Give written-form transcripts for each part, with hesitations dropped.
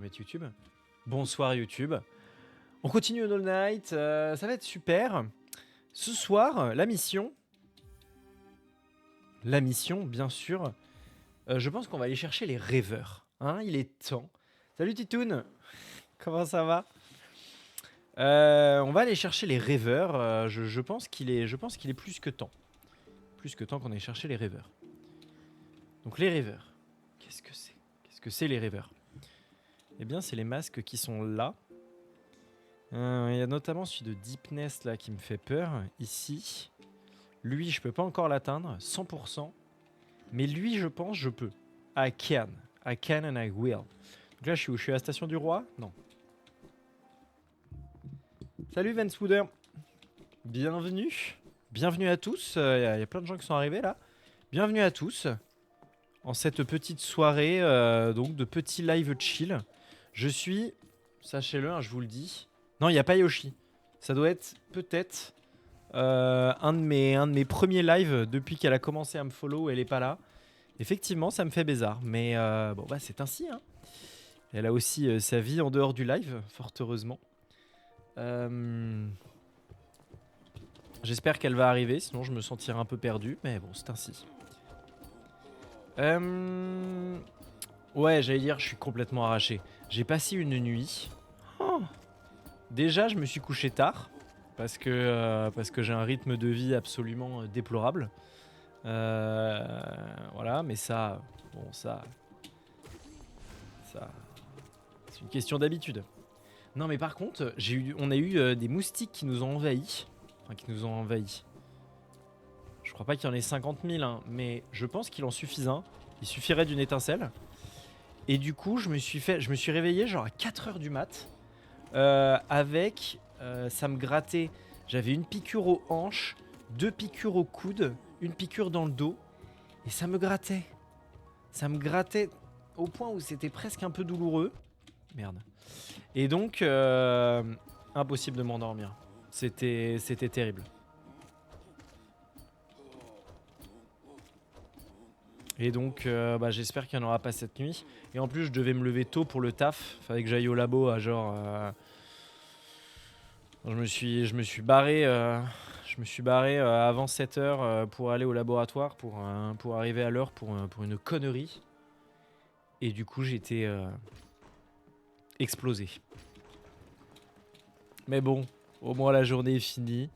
Mettre YouTube. Bonsoir YouTube. On continue Hollow Knight, ça va être super. Ce soir, la mission, bien sûr, je pense qu'on va aller chercher les rêveurs. Hein, il est temps. Salut Titoun, comment ça va? On va aller chercher les rêveurs. Je pense qu'il est plus que temps. Plus que temps qu'on aille chercher les rêveurs. Donc les rêveurs, qu'est-ce que c'est? Qu'est-ce que c'est les rêveurs? Eh bien, c'est les masques qui sont là. Il y a notamment celui de Deepness là qui me fait peur. Ici. Lui, je peux pas encore l'atteindre, 100%. Mais lui, je pense, je peux. I can. I can and I will. Donc là, je suis où? Je suis à la station du roi? Non. Salut Vance Wooder. Bienvenue. Bienvenue à tous. Il y a plein de gens qui sont arrivés là. Bienvenue à tous. En cette petite soirée donc de petit live chill. Je suis, sachez-le, hein, je vous le dis. Non, il n'y a pas Yoshi. Ça doit être peut-être un de mes premiers lives depuis qu'elle a commencé à me follow. Elle est pas là. Effectivement, ça me fait bizarre. Mais bon, bah, c'est ainsi. Hein. Elle a aussi sa vie en dehors du live, fort heureusement. J'espère qu'elle va arriver, sinon je me sentirai un peu perdu. Mais bon, c'est ainsi. Ouais, j'allais dire, je suis complètement arraché. J'ai passé une nuit. Oh. Déjà, je me suis couché tard. Parce que j'ai un rythme de vie absolument déplorable. Voilà, mais ça... Bon, ça... C'est une question d'habitude. Non, mais par contre, on a eu des moustiques qui nous ont envahis. Enfin, qui nous ont envahis. Je crois pas qu'il y en ait 50 000, hein, mais je pense qu'il en suffit un. Il suffirait d'une étincelle. Et du coup, je me suis réveillé genre à 4h du mat. Avec... ça me grattait. J'avais une piqûre aux hanches, 2 piqûres au coude, une piqûre dans le dos. Et ça me grattait. Ça me grattait au point où c'était presque un peu douloureux. Merde. Et donc, impossible de m'endormir. C'était terrible. Et donc, bah, j'espère qu'il n'y en aura pas cette nuit. Et en plus, je devais me lever tôt pour le taf. Fallait que j'aille au labo à genre... Je me suis barré, avant 7h pour aller au laboratoire pour arriver à l'heure pour une connerie. Et du coup, j'étais explosé. Mais bon, au moins la journée est finie.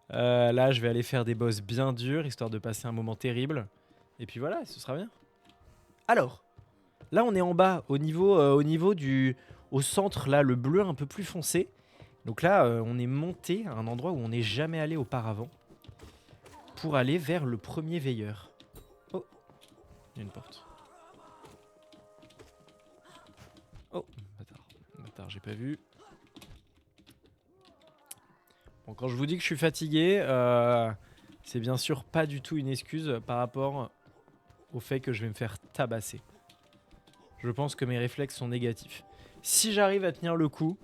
Là, je vais aller faire des boss bien durs, histoire de passer un moment terrible. Et puis voilà, ce sera bien. Alors, là, on est en bas, au niveau du... Au centre, là, le bleu un peu plus foncé. Donc là, on est monté à un endroit où on n'est jamais allé auparavant. Pour aller vers le premier veilleur. Oh, il y a une porte. Oh, bâtard, j'ai pas vu. Bon, quand je vous dis que je suis fatigué, c'est bien sûr pas du tout une excuse par rapport au fait que je vais me faire tabasser. Je pense que mes réflexes sont négatifs. Si j'arrive à tenir le coup,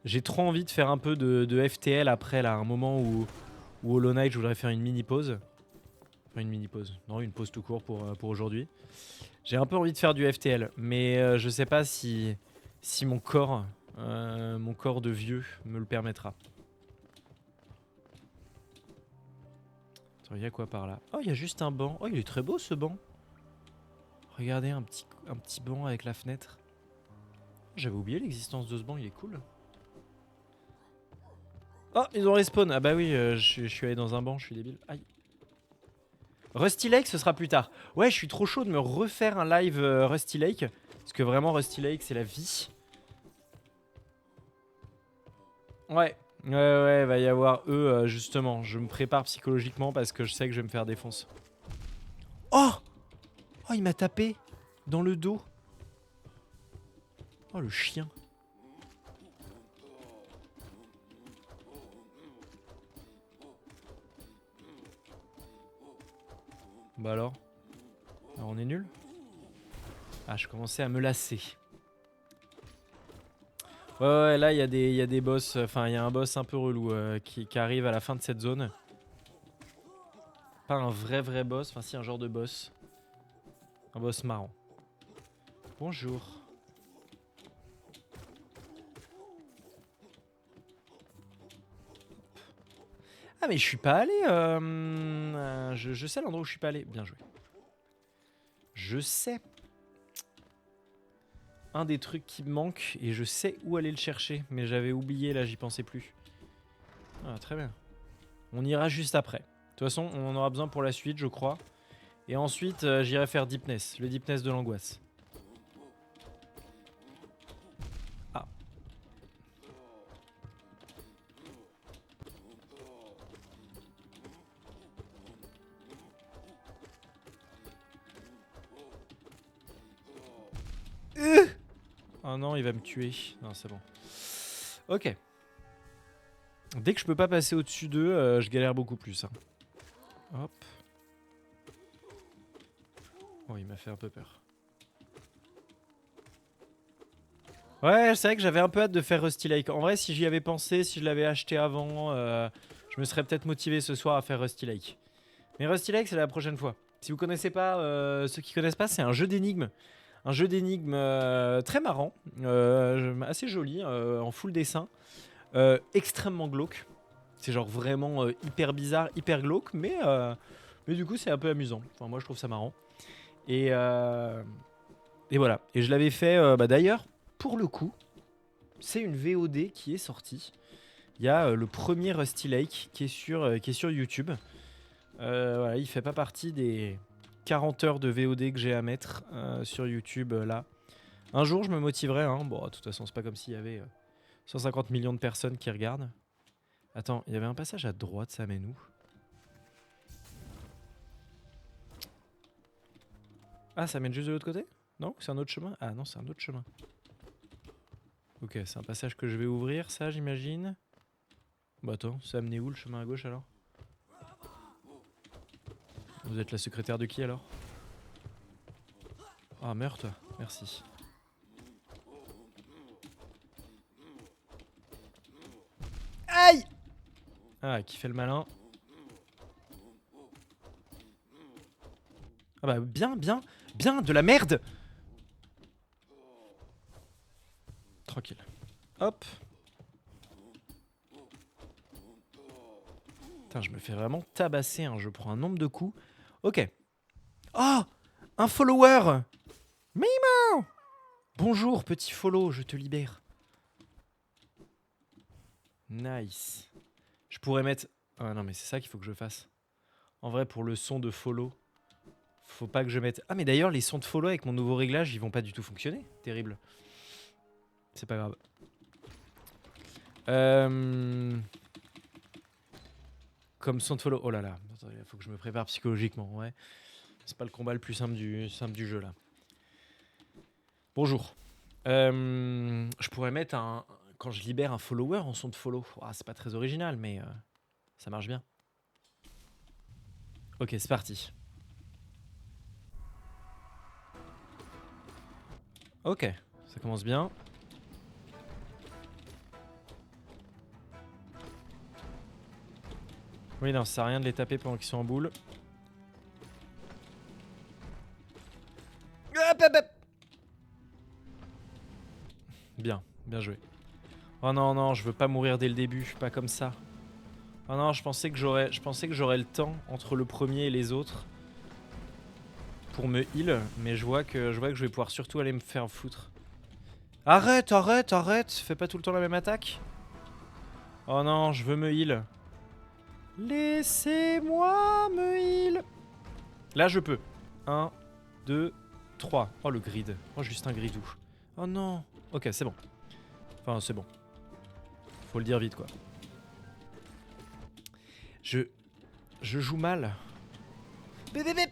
j'ai trop envie de faire un peu de FTL après, là, un moment où Hollow Knight, je voudrais faire une mini-pause. Enfin, une mini-pause. Non, une pause tout court pour aujourd'hui. J'ai un peu envie de faire du FTL, mais je sais pas si mon corps de vieux me le permettra. Attends, il y a quoi par là? Oh, il y a juste un banc. Oh, il est très beau ce banc. Regardez, un petit banc avec la fenêtre. J'avais oublié l'existence de ce banc, il est cool. Oh, ils ont respawn. Ah bah oui, je suis allé dans un banc, je suis débile. Aïe. Rusty Lake, ce sera plus tard. Ouais, je suis trop chaud de me refaire un live Rusty Lake. Parce que vraiment, Rusty Lake, c'est la vie. Ouais, va y avoir eux, justement. Je me prépare psychologiquement parce que je sais que je vais me faire défoncer. Oh! Oh, il m'a tapé dans le dos. Oh, le chien. Bah alors on est nul? Ah, je commençais à me lasser. Ouais, là, il y a des boss... Enfin, il y a un boss un peu relou qui arrive à la fin de cette zone. Pas un vrai boss, enfin si, un genre de boss. Un boss marrant. Bonjour. Ah mais je suis pas allé. Je sais l'endroit où je suis pas allé. Bien joué. Je sais. Un des trucs qui me manque et je sais où aller le chercher. Mais j'avais oublié là, j'y pensais plus. Ah très bien. On ira juste après. De toute façon, on en aura besoin pour la suite, je crois. Et ensuite, j'irai faire Deepness. Le Deepness de l'angoisse. Ah. Oh non, il va me tuer. Non, c'est bon. Ok. Dès que je peux pas passer au-dessus d'eux, je galère beaucoup plus. Hein. Hop. Oh, il m'a fait un peu peur. Ouais, c'est vrai que j'avais un peu hâte de faire Rusty Lake. En vrai, si j'y avais pensé, si je l'avais acheté avant, je me serais peut-être motivé ce soir à faire Rusty Lake. Mais Rusty Lake, c'est la prochaine fois. Si vous connaissez pas, ceux qui connaissent pas, c'est un jeu d'énigmes. Un jeu d'énigmes très marrant, assez joli, en full dessin, extrêmement glauque. C'est genre vraiment hyper bizarre, hyper glauque, mais du coup c'est un peu amusant. Enfin moi je trouve ça marrant. Et voilà. Et je l'avais fait, d'ailleurs, pour le coup, c'est une VOD qui est sortie. Il y a le premier Rusty Lake qui est sur YouTube. Voilà, il fait pas partie des 40 heures de VOD que j'ai à mettre sur YouTube là. Un jour je me motiverai. Hein. Bon, de toute façon c'est pas comme s'il y avait 150 millions de personnes qui regardent. Attends, il y avait un passage à droite, ça mène où? Ah, ça mène juste de l'autre côté? Non? C'est un autre chemin? Ah non, c'est un autre chemin. Ok, c'est un passage que je vais ouvrir, ça, j'imagine. Bah attends, ça a amené où le chemin à gauche alors? Vous êtes la secrétaire de qui alors? Ah, meurs toi, merci. Aïe! Ah, qui fait le malin? Ah bah bien, bien, bien, de la merde! Tranquille. Hop. Putain, je me fais vraiment tabasser, hein. Je prends un nombre de coups. Ok. Oh! Un follower! Mimo! Bonjour, petit follow, je te libère. Nice. Je pourrais mettre... Ah non, mais c'est ça qu'il faut que je fasse. En vrai, pour le son de follow, faut pas que je mette... Ah, mais d'ailleurs, les sons de follow avec mon nouveau réglage, ils vont pas du tout fonctionner. Terrible. C'est pas grave. Comme son de follow... Oh là là, il faut que je me prépare psychologiquement, ouais. C'est pas le combat le plus simple du jeu, là. Bonjour. Je pourrais mettre un... Quand je libère un follower en son de follow. Ah, c'est pas très original, mais ça marche bien. Ok, c'est parti. Ok, ça commence bien. Oui, non, ça sert à rien de les taper pendant qu'ils sont en boule. Hop, hop, hop. Bien, bien joué. Oh non, non, je veux pas mourir dès le début, pas comme ça. Oh non, je pensais que j'aurais le temps entre le premier et les autres pour me heal, mais je vois que je vais pouvoir surtout aller me faire foutre. Arrête, arrête, arrête, fais pas tout le temps la même attaque. Oh non, je veux me heal. Laissez-moi me heal. Là, je peux. 1, 2, 3. Oh, le grid. Oh, juste un gridou. Oh non. Ok, c'est bon. Enfin, c'est bon. Faut le dire vite, quoi. Je joue mal. Bip, bip, bip.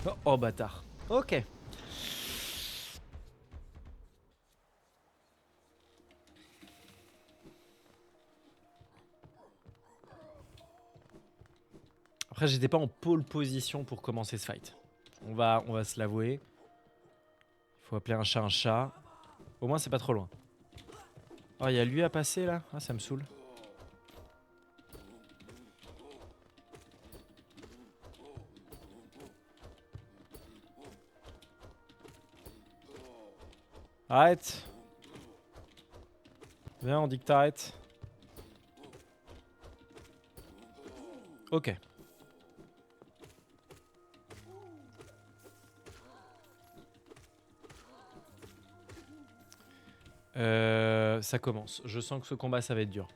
Oh, oh, bâtard. Ok. Après, j'étais pas en pole position pour commencer ce fight. On va se l'avouer. Il faut appeler un chat un chat. Au moins, c'est pas trop loin. Oh, il y a lui à passer là. Ah, ça me saoule. Arrête. Viens, on dit que t'arrêtes. Ok. Ça commence. Je sens que ce combat, ça va être dur.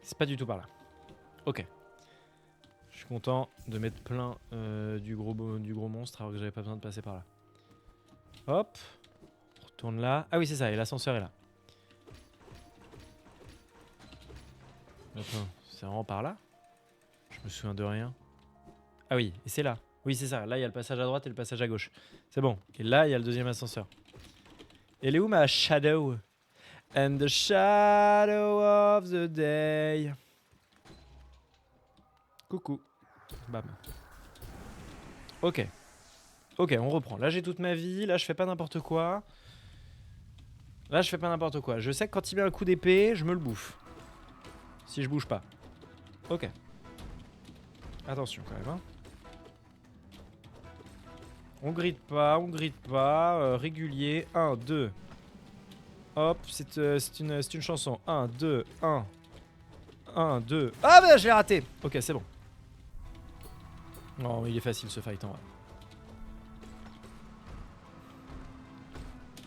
C'est pas du tout par là. Ok. Je suis content de mettre plein du gros monstre alors que j'avais pas besoin de passer par là. Hop. On retourne là. Ah oui, c'est ça. Et l'ascenseur est là. Attends, c'est vraiment par là? Je me souviens de rien. Ah oui, et c'est là. Oui, c'est ça. Là, il y a le passage à droite et le passage à gauche. C'est bon. Et là, il y a le deuxième ascenseur. Elle est où ma shadow? And the shadow of the day. Coucou. Bam. Ok. Ok, on reprend. Là, j'ai toute ma vie. Là, je fais pas n'importe quoi. Là, je fais pas n'importe quoi. Je sais que quand il met un coup d'épée, je me le bouffe. Si je bouge pas. Ok. Attention quand même. Hein. On gride pas. Régulier. 1, 2. Hop, c'est une chanson. 1, 2, 1. 1, 2. Ah bah je l'ai raté. Ok, c'est bon. Non, il est facile ce fight en vrai.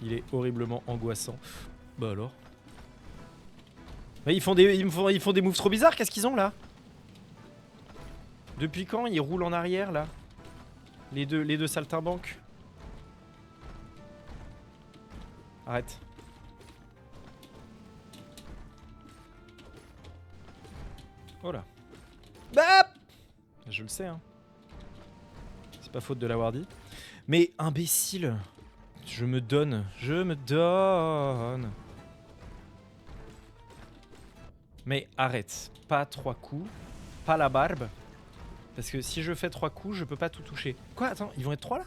Il est horriblement angoissant. Bah alors. Mais ils font des moves trop bizarres, qu'est-ce qu'ils ont là? Depuis quand ils roulent en arrière là? Les deux saltimbanques. Arrête. Oh là. Bah je le sais hein. C'est pas faute de l'avoir dit. Mais imbécile. Je me donne. Mais arrête. Pas 3 coups. Pas la barbe. Parce que si je fais 3 coups, je peux pas tout toucher. Quoi? Attends, ils vont être 3 là?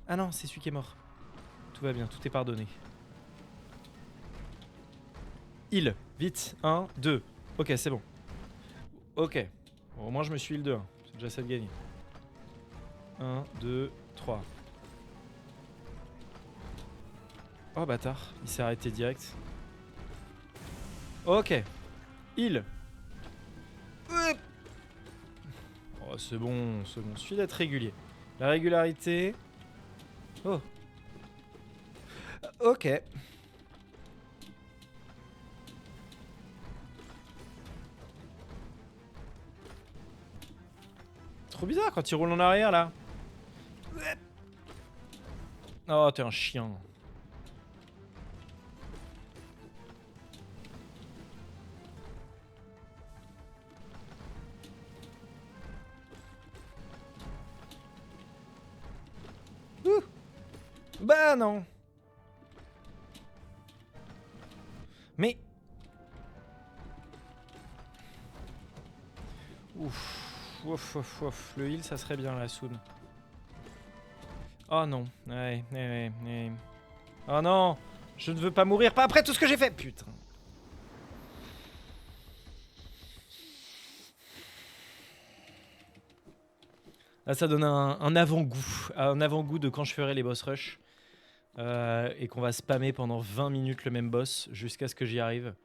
Ah non, c'est celui qui est mort. Tout va bien, tout est pardonné. Heal. Vite. 1, 2. Ok, c'est bon. Ok. Bon, au moins je me suis heal de 1. C'est déjà ça de gagner. 1, 2, 3. Oh bâtard, il s'est arrêté direct. Ok. Heal. Oh c'est bon, suffit d'être régulier. La régularité. Oh. Ok. Trop bizarre quand il roule en arrière là. Oh t'es un chien. Bah non. Mais... Ouf. Le heal ça serait bien la soon. Oh non. Ouais. Oh non. Je ne veux pas mourir. Pas après tout ce que j'ai fait. Putain. Là ça donne un avant-goût. Un avant-goût de quand je ferai les boss rush. Et qu'on va spammer pendant 20 minutes le même boss jusqu'à ce que j'y arrive.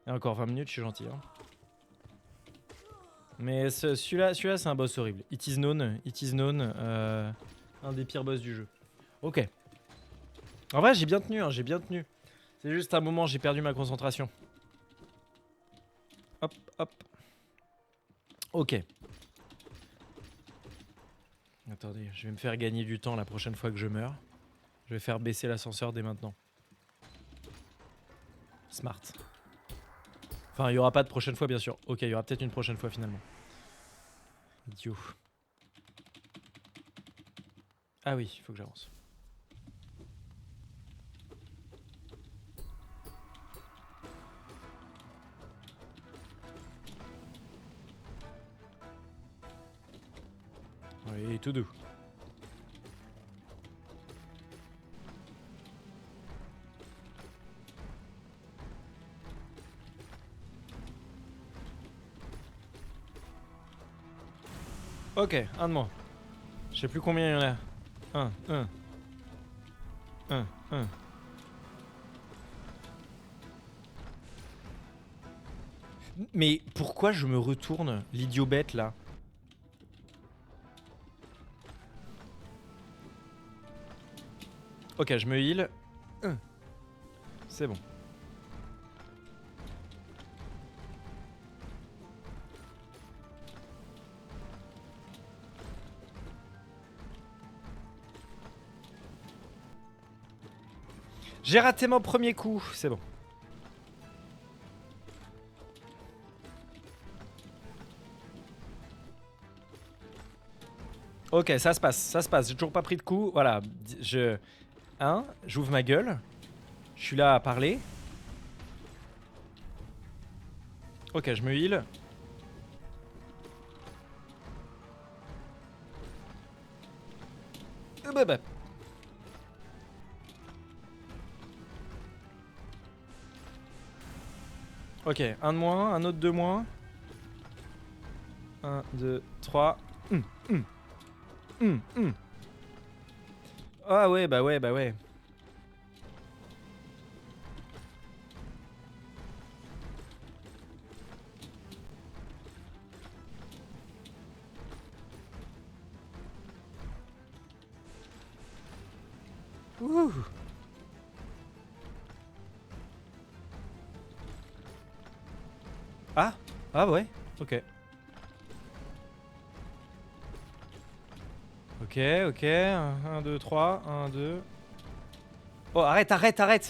Et encore 20 minutes, je suis gentil. Hein. Mais celui-là c'est un boss horrible. It is known. Un des pires boss du jeu. Ok. En vrai, j'ai bien tenu. Hein, C'est juste un moment, j'ai perdu ma concentration. Hop. Ok. Attendez, je vais me faire gagner du temps la prochaine fois que je meurs. Je vais faire baisser l'ascenseur dès maintenant. Smart. Enfin, il n'y aura pas de prochaine fois, bien sûr. Ok, il y aura peut-être une prochaine fois, finalement. Idiot. Ah oui, il faut que j'avance. Oui, tout doux. Ok, un de moins. Je sais plus combien il y en a. Un. Mais pourquoi je me retourne, l'idiot bête là? Ok, je me heal. C'est bon. J'ai raté mon premier coup, c'est bon. Ok, ça se passe. J'ai toujours pas pris de coup. Voilà, j'ouvre ma gueule. Je suis là à parler. Ok, je me heal. Bah. Ok, un de moins, un autre de moins. 1, 2, 3. Ah ouais, bah ouais. Ouh. Ah ouais, ok. Ok, 1, 2, 3, 1, 2. Oh, arrête.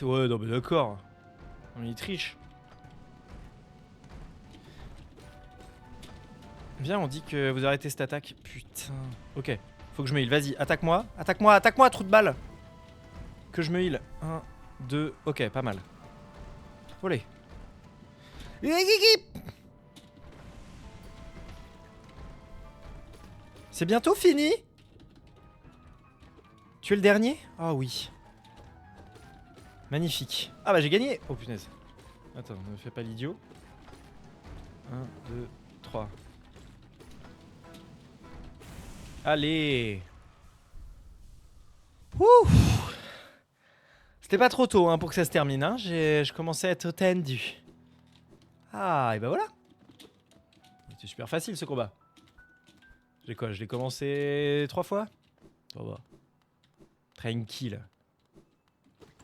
Ouais, non mais d'accord. On y triche. Viens, on dit que vous arrêtez cette attaque. Putain. Ok, faut que je me heal. Vas-y, attaque-moi, trou de balle. Que je me heal. 1, 2, ok, pas mal. Olé. C'est bientôt fini? Tu es le dernier? Ah oui. Magnifique. Ah bah j'ai gagné. Oh punaise. Attends, ne fais pas l'idiot. 1, 2, 3. Allez. Ouh. C'était pas trop tôt hein, pour que ça se termine. Hein. Je commençais à être tendu. Ah, et bah voilà. C'était super facile ce combat. J'ai quoi? Je l'ai commencé 3 fois? Ça va. Tranquille.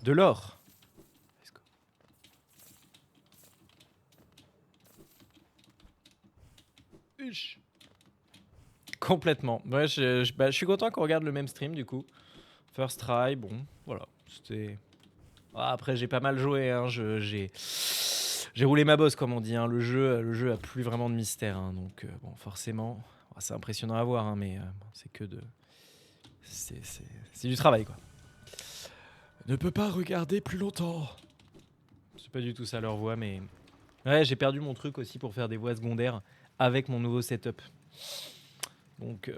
De l'or. Let's go. Uch. Complètement. Ouais, je suis content qu'on regarde le même stream du coup. First try, bon, voilà. C'était. Ah, après, j'ai pas mal joué. Hein. J'ai roulé ma bosse, comme on dit. Hein. Le jeu a plus vraiment de mystère. Hein. Donc, bon, forcément, c'est impressionnant à voir, hein, mais c'est que de. C'est du travail, quoi. Ne peut pas regarder plus longtemps. C'est pas du tout ça leur voix, mais. Ouais, j'ai perdu mon truc aussi pour faire des voix secondaires avec mon nouveau setup. Donc,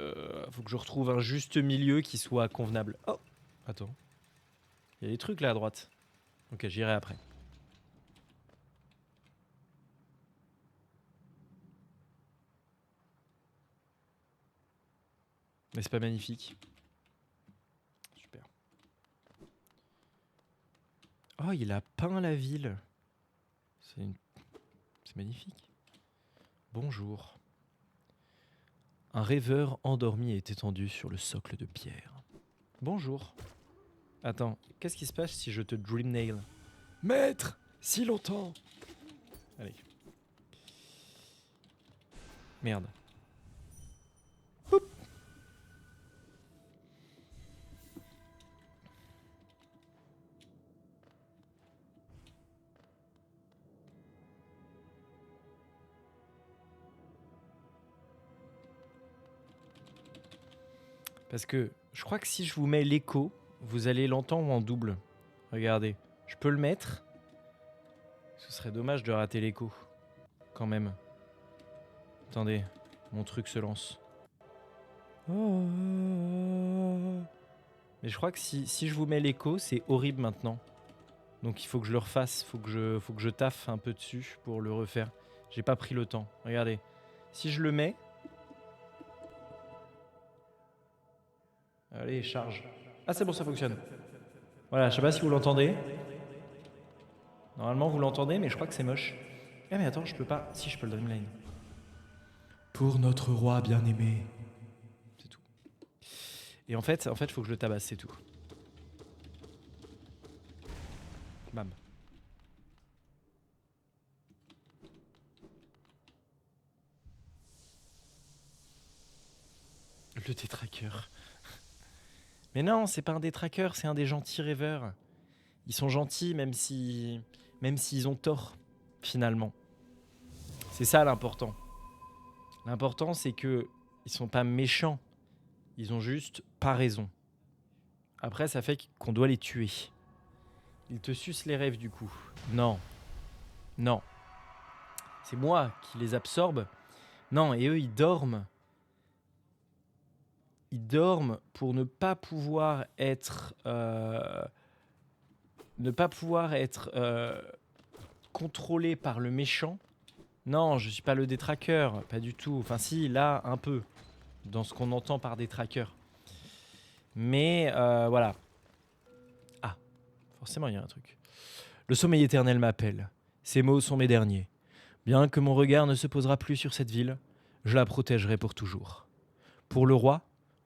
faut que je retrouve un juste milieu qui soit convenable. Oh, attends. Il y a des trucs là à droite. Ok, j'irai après. Mais c'est pas magnifique. Super. Oh, il a peint la ville. C'est magnifique. Bonjour. Un rêveur endormi est étendu sur le socle de pierre. Bonjour. Attends, qu'est-ce qui se passe si je te dream nail? Maître, si longtemps. Allez. Merde. Oup. Parce que je crois que si je vous mets l'écho, vous allez l'entendre en double. Regardez, je peux le mettre. Ce serait dommage de rater l'écho. Quand même. Attendez, mon truc se lance. Mais je crois que si je vous mets l'écho, c'est horrible maintenant. Donc il faut que je le refasse, faut que je taffe un peu dessus pour le refaire. J'ai pas pris le temps. Regardez. Si je le mets... Allez, charge. Ah c'est bon, ça fonctionne. Voilà, je sais pas si vous l'entendez. Normalement vous l'entendez, mais je crois que c'est moche. Eh mais attends, je peux pas. Si, je peux le Dreamline. Pour notre roi bien-aimé. C'est tout. Et en fait, faut que je le tabasse, c'est tout. Bam. Le détraqueur. Mais non, c'est pas un détraqueur, c'est un des gentils rêveurs. Ils sont gentils même s'ils ont tort, finalement. C'est ça l'important. L'important, c'est que ils sont pas méchants. Ils ont juste pas raison. Après, ça fait qu'on doit les tuer. Ils te sucent les rêves, du coup. Non. Non. C'est moi qui les absorbe. Non, et eux, ils dorment. Ils dorment pour ne pas pouvoir être... contrôlés par le méchant. Non, je suis pas le détraqueur, pas du tout. Enfin si, là, un peu. Dans ce qu'on entend par détraqueur. Mais voilà. Ah, forcément, il y a un truc. Le sommeil éternel m'appelle. Ces mots sont mes derniers. Bien que mon regard ne se posera plus sur cette ville, je la protégerai pour toujours. Pour le roi,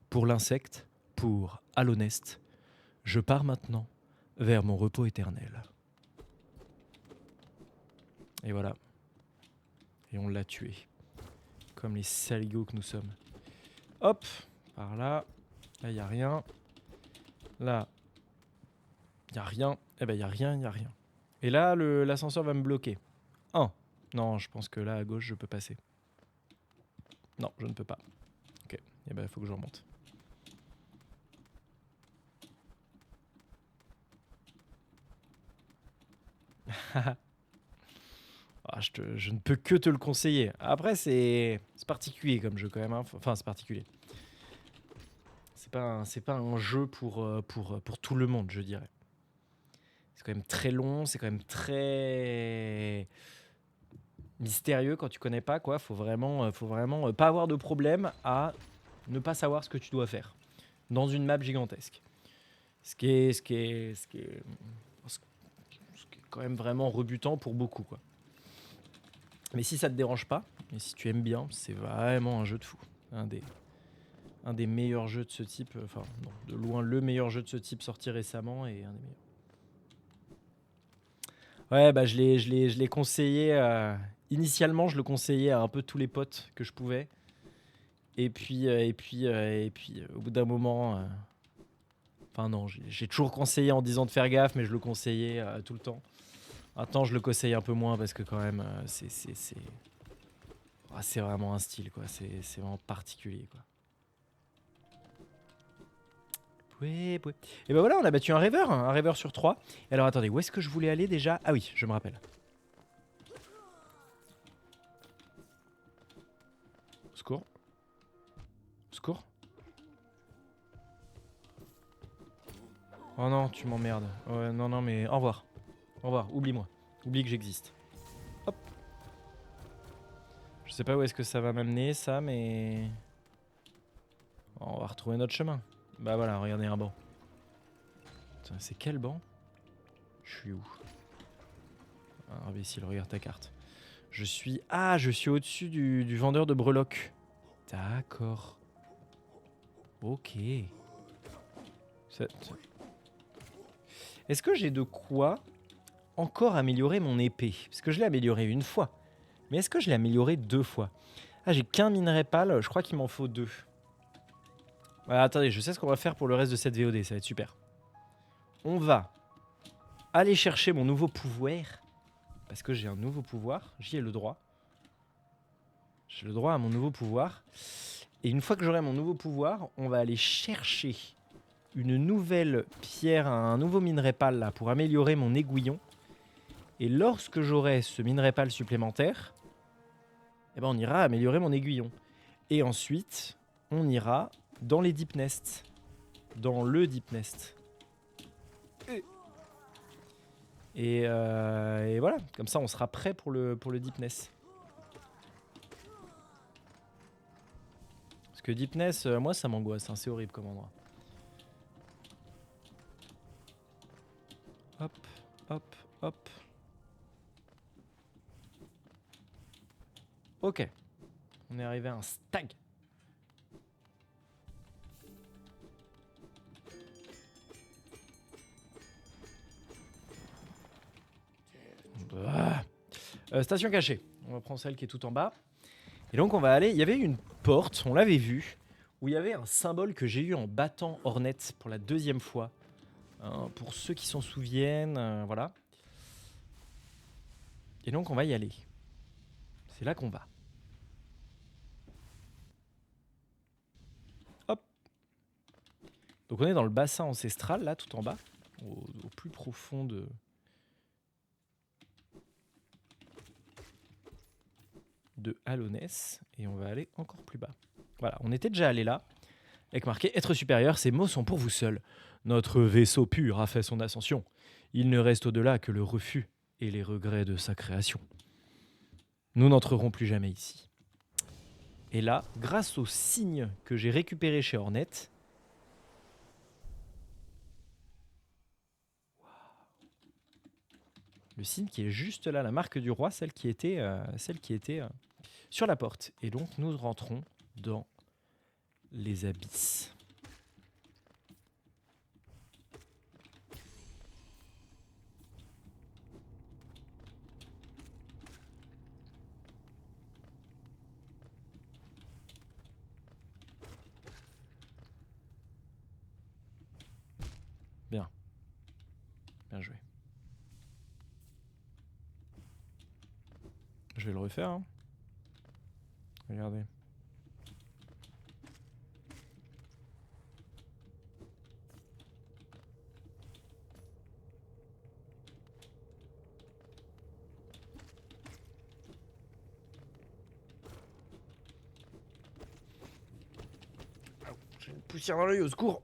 pour l'insecte, pour Alonest, je pars maintenant vers mon repos éternel. Et voilà. Et on l'a tué. Comme les saligots que nous sommes. Hop, par là. Là, il n'y a rien. Là, il n'y a rien. Eh ben, il n'y a rien, il n'y a rien. Et là, l'ascenseur va me bloquer. Non, je pense que là, à gauche, je peux passer. Non, je ne peux pas. Ok, eh ben, il faut que je remonte. Je ne peux que te le conseiller. Après, c'est particulier comme jeu quand même. Hein. Enfin, c'est particulier. C'est pas un jeu pour tout le monde, je dirais. C'est quand même très long, c'est quand même très mystérieux quand tu connais pas, quoi. Faut vraiment pas avoir de problème à ne pas savoir ce que tu dois faire dans une map gigantesque. Ce qui est quand même vraiment rebutant pour beaucoup, quoi. Mais si ça te dérange pas, et si tu aimes bien, c'est vraiment un jeu de fou. Un des meilleurs jeux de ce type, enfin, non, de loin le meilleur jeu de ce type sorti récemment et un des meilleurs. Ouais, bah je l'ai conseillé. Initialement, je le conseillais à un peu tous les potes que je pouvais. Et puis, au bout d'un moment, enfin non, j'ai toujours conseillé en disant de faire gaffe, mais je le conseillais tout le temps. Maintenant, je le conseille un peu moins parce que quand même, c'est vraiment un style, quoi. C'est vraiment particulier, quoi. Oui. Et ben voilà, on a battu un rêveur sur 3. Et alors attendez, où est-ce que je voulais aller déjà? Ah oui, je me rappelle. Secours. Secours. Oh non, tu m'emmerdes. Ouais, non, mais au revoir. Au revoir, oublie-moi. Oublie que j'existe. Hop. Je sais pas où est-ce que ça va m'amener, ça, mais... On va retrouver notre chemin. Bah voilà, regardez un banc. Putain, c'est quel banc? Je suis où? Ah, imbécile, regarde ta carte. Je suis au-dessus du vendeur de breloques. D'accord. Ok. Est-ce que j'ai de quoi encore améliorer mon épée? Parce que je l'ai améliorée une fois. Mais est-ce que je l'ai améliorée 2 fois? Ah, j'ai qu'un minerai pâle, je crois qu'il m'en faut 2. Ouais, attendez, je sais ce qu'on va faire pour le reste de cette VOD, ça va être super. On va aller chercher mon nouveau pouvoir. Parce que j'ai un nouveau pouvoir, j'y ai le droit. J'ai le droit à mon nouveau pouvoir. Et une fois que j'aurai mon nouveau pouvoir, on va aller chercher une nouvelle pierre, un nouveau minerai pâle là, pour améliorer mon aiguillon. Et lorsque j'aurai ce minerai pâle supplémentaire, eh ben on ira améliorer mon aiguillon. Et ensuite, on ira dans les deep nests. Dans le deep nest. Et voilà, comme ça on sera prêt pour le deep nest. Parce que deep nest, moi ça m'angoisse, hein, c'est horrible comme endroit. Hop, hop, hop. Ok. On est arrivé à un stag. Ah. Station cachée. On va prendre celle qui est tout en bas. Et donc on va aller... Il y avait une porte, on l'avait vue, où il y avait un symbole que j'ai eu en battant Hornet pour la 2e fois. Pour ceux qui s'en souviennent, voilà. Et donc on va y aller. C'est là qu'on va. Hop. Donc on est dans le bassin ancestral, là, tout en bas, au plus profond de Halonès. Et on va aller encore plus bas. Voilà, on était déjà allé là, avec marqué « Être supérieur, ces mots sont pour vous seuls. Notre vaisseau pur a fait son ascension. Il ne reste au-delà que le refus et les regrets de sa création. Nous n'entrerons plus jamais ici. » Et là, grâce au signe que j'ai récupéré chez Hornet, le signe qui est juste là, la marque du roi, celle qui était sur la porte. Et donc nous rentrons dans les abysses. Bien. Bien joué. Je vais le refaire. Hein. Regardez. J'ai une poussière dans l'œil, au secours.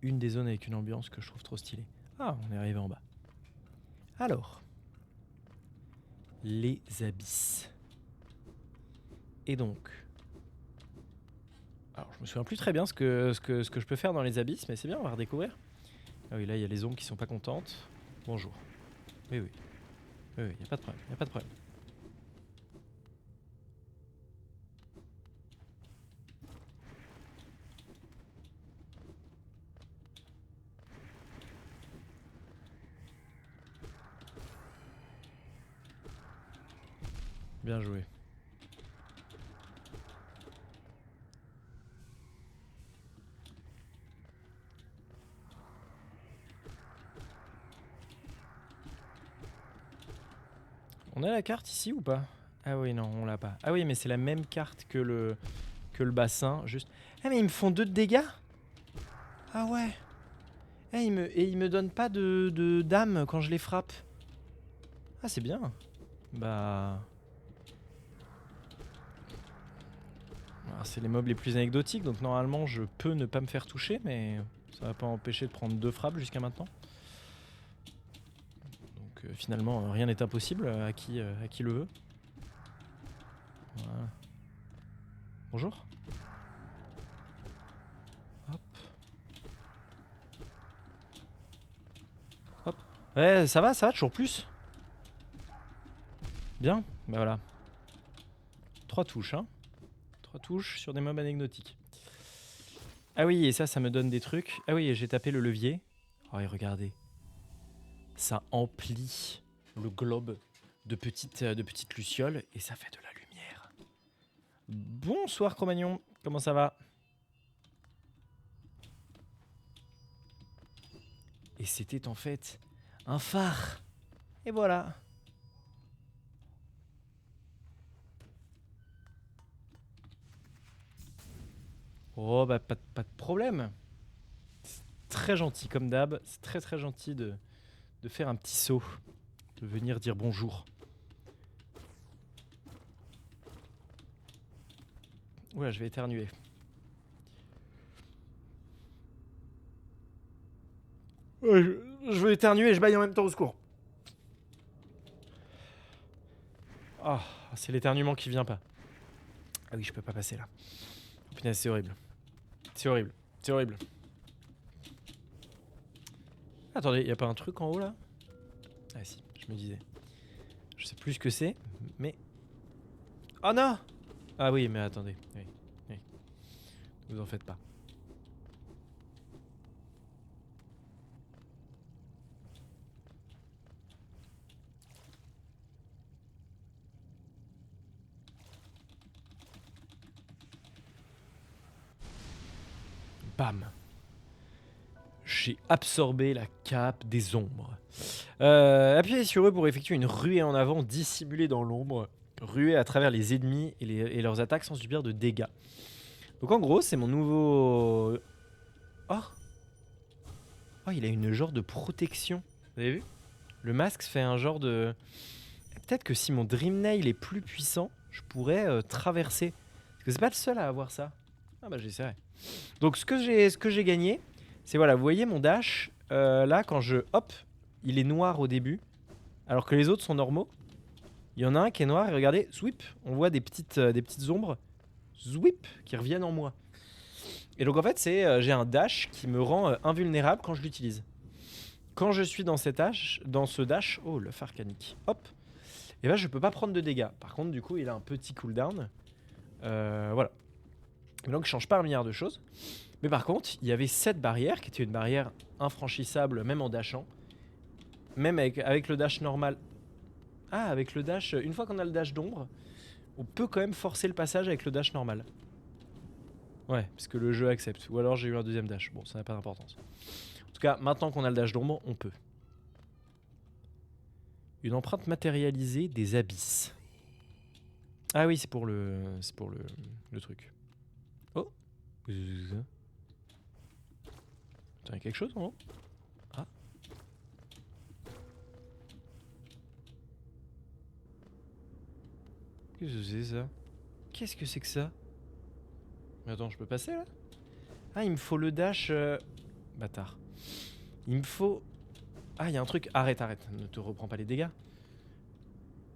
Une des zones avec une ambiance que je trouve trop stylée. Ah, on est arrivé en bas. Alors, les abysses. Et donc, alors je me souviens plus très bien ce que je peux faire dans les abysses, mais c'est bien, on va redécouvrir. Ah oui, là il y a les ombres qui sont pas contentes. Bonjour. Oui, oui. Oui, oui, y a pas de problème, y a pas de problème. Bien joué. On a la carte ici ou pas? Ah oui, non, on l'a pas. Ah oui, mais c'est la même carte que le bassin, juste. Ah, mais ils me font 2 de dégâts? Ah ouais. Ah, ils me donnent pas de dame quand je les frappe. Ah, c'est bien. Bah... Alors, c'est les mobs les plus anecdotiques, donc normalement je peux ne pas me faire toucher, mais ça va pas empêcher de prendre 2 frappes jusqu'à maintenant. Donc finalement rien n'est impossible à qui le veut. Voilà. Bonjour. Hop. Hop. Ouais, ça va, toujours plus. Bien, bah voilà. 3 touches, hein. 3 touches sur des mobs anecdotiques. Ah oui, et ça me donne des trucs. Ah oui, j'ai tapé le levier. Oh, et regardez. Ça emplit le globe de petites lucioles et ça fait de la lumière. Bonsoir Cro-Magnon, comment ça va? Et c'était en fait un phare. Et voilà. Oh bah pas de problème. C'est très gentil comme d'hab. C'est très gentil de faire un petit saut. De venir dire bonjour. Oula, je vais éternuer. Ouais, je veux éternuer et je baille en même temps, au secours. Ah, c'est l'éternuement qui vient pas. Ah oui, je peux pas passer là. Oh, punaise, c'est horrible. C'est horrible. C'est horrible. Attendez, y a pas un truc en haut là? Ah si, je me disais. Je sais plus ce que c'est, mais... Oh non! Ah oui, mais attendez. Oui, oui. Ne vous en faites pas. Bam! J'ai absorbé la cape des ombres. Appuyez sur eux pour effectuer une ruée en avant dissimulée dans l'ombre. Ruée à travers les ennemis et leurs attaques sans subir de dégâts. Donc en gros, c'est mon nouveau... Oh! Oh, il a une genre de protection. Vous avez vu? Le masque fait un genre de... Peut-être que si mon Dream Nail est plus puissant, je pourrais traverser. Parce que c'est pas le seul à avoir ça. Ah bah j'essaierai. Donc ce que j'ai gagné, c'est voilà, vous voyez mon dash, là quand je hop, il est noir au début, alors que les autres sont normaux. Il y en a un qui est noir et regardez, sweep, on voit des petites ombres, sweep, qui reviennent en moi. Et donc en fait c'est j'ai un dash qui me rend invulnérable quand je l'utilise. Quand je suis dans ce dash, oh le Farcanic, hop, et ben je peux pas prendre de dégâts. Par contre du coup il a un petit cooldown, voilà. Et donc je change pas un milliard de choses. Mais par contre, il y avait cette barrière qui était une barrière infranchissable même en dashant. Même avec le dash normal. Ah, avec le dash, une fois qu'on a le dash d'ombre, on peut quand même forcer le passage avec le dash normal. Ouais, parce que le jeu accepte. Ou alors j'ai eu un deuxième dash. Bon, ça n'a pas d'importance. En tout cas, maintenant qu'on a le dash d'ombre, on peut. Une empreinte matérialisée des abysses. Ah oui, c'est pour le truc. Oh. Tiens, il y a quelque chose en haut? Ah. Qu'est-ce que c'est ça? Qu'est-ce que c'est que ça? Mais attends, je peux passer là? Ah, il me faut le dash... Bâtard. Il me faut... Ah, il y a un truc... Arrête, ne te reprends pas les dégâts.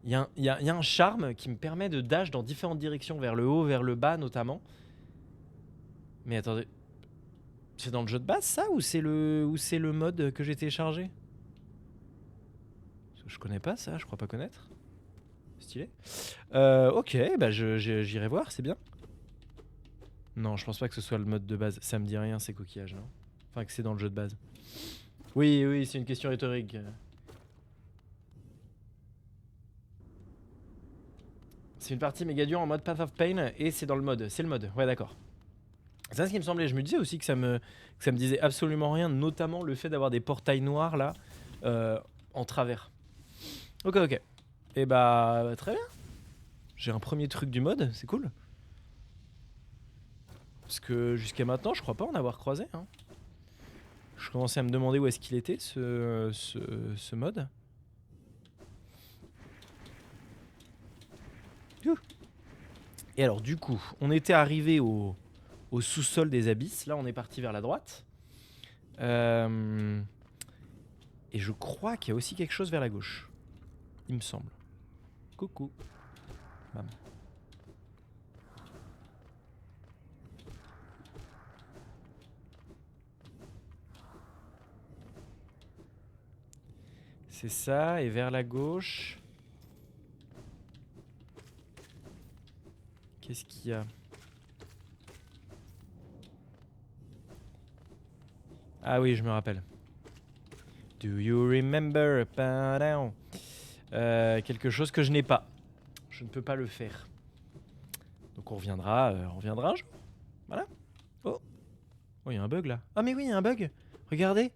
Il y a un charme qui me permet de dash dans différentes directions, vers le haut, vers le bas notamment. Mais attendez... C'est dans le jeu de base ça, ou c'est le mode que j'ai téléchargé? Je connais pas ça, je crois pas connaître. Stylé. Ok, bah j'irai voir, c'est bien. Non, je pense pas que ce soit le mode de base. Ça me dit rien, ces coquillages, non? Enfin, que c'est dans le jeu de base. Oui, oui, c'est une question rhétorique. C'est une partie méga dure en mode Path of Pain et c'est dans le mode. C'est le mode, ouais, d'accord. C'est ça ce qui me semblait. Je me disais aussi que ça me disait absolument rien, notamment le fait d'avoir des portails noirs là, en travers. Ok, ok. Et bah, très bien. J'ai un premier truc du mode, c'est cool. Parce que jusqu'à maintenant, je crois pas en avoir croisé. Hein. Je commençais à me demander où est-ce qu'il était, ce mode. Et alors, du coup, on était arrivé au sous-sol des abysses. Là, on est parti vers la droite. Et je crois qu'il y a aussi quelque chose vers la gauche. Il me semble. Coucou. Bam. C'est ça, et vers la gauche... Qu'est-ce qu'il y a? Ah oui, je me rappelle. Do you remember? Quelque chose que je n'ai pas. Je ne peux pas le faire. Donc on reviendra un jour. Voilà. Oh. Oh, il y a un bug là. Ah mais oui, il y a un bug. Regardez.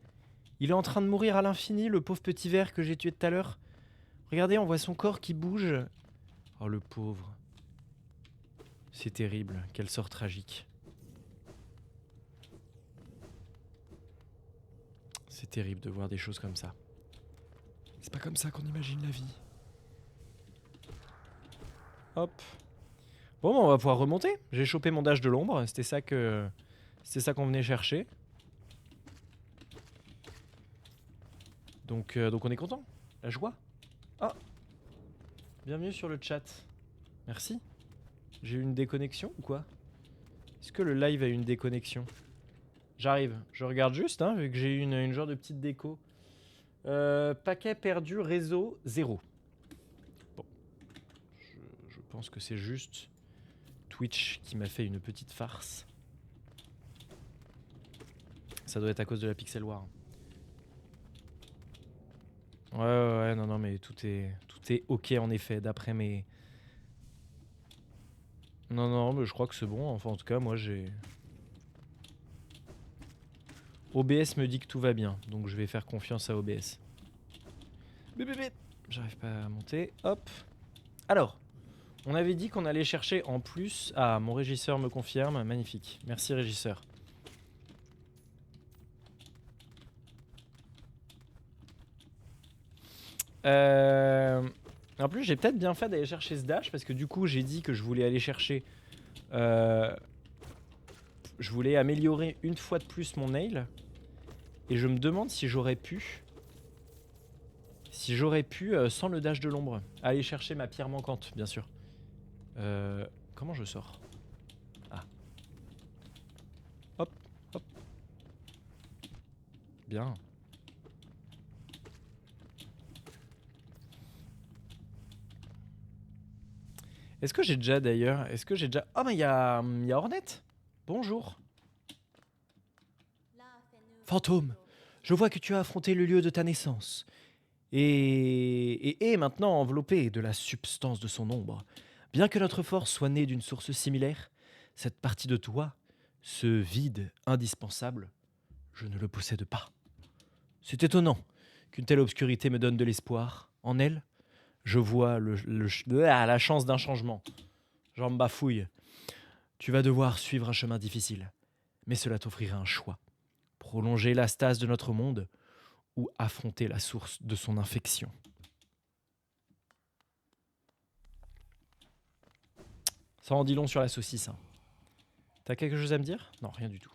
Il est en train de mourir à l'infini, le pauvre petit ver que j'ai tué tout à l'heure. Regardez, on voit son corps qui bouge. Oh le pauvre. C'est terrible. Quel sort tragique. C'est terrible de voir des choses comme ça. C'est pas comme ça qu'on imagine la vie. Hop. Bon, on va pouvoir remonter. J'ai chopé mon dash de l'ombre. C'était ça qu'on venait chercher. Donc on est content. La joie. Ah. Bienvenue sur le chat. Merci. J'ai eu une déconnexion ou quoi? Est-ce que le live a eu une déconnexion? J'arrive. Je regarde juste, hein, vu que j'ai eu une genre de petite déco. Paquet perdu, réseau 0. Bon. Je pense que c'est juste Twitch qui m'a fait une petite farce. Ça doit être à cause de la Pixel War. Ouais, non, mais tout est ok en effet, d'après mes... Non, mais je crois que c'est bon. Enfin, en tout cas, moi, j'ai... OBS me dit que tout va bien, donc je vais faire confiance à OBS. J'arrive pas à monter. Hop. Alors, on avait dit qu'on allait chercher en plus... Ah, mon régisseur me confirme. Magnifique. Merci, régisseur. En plus, j'ai peut-être bien fait d'aller chercher ce dash parce que du coup, j'ai dit que je voulais aller chercher... je voulais améliorer une fois de plus mon nail. Et je me demande si j'aurais pu... sans le dash de l'ombre, aller chercher ma pierre manquante, bien sûr. Comment je sors? Ah. Hop. Bien. Est-ce que j'ai déjà d'ailleurs... Oh, mais il y a Hornet. Bonjour. Fantôme, je vois que tu as affronté le lieu de ta naissance. Et est maintenant enveloppé de la substance de son ombre. Bien que notre force soit née d'une source similaire, cette partie de toi, ce vide indispensable, je ne le possède pas. C'est étonnant qu'une telle obscurité me donne de l'espoir. En elle, je vois la chance d'un changement. J'en me bafouille. Tu vas devoir suivre un chemin difficile, mais cela t'offrira un choix. Prolonger la stase de notre monde ou affronter la source de son infection. Ça en dit long sur la saucisse. Hein. T'as quelque chose à me dire? Non, rien du tout.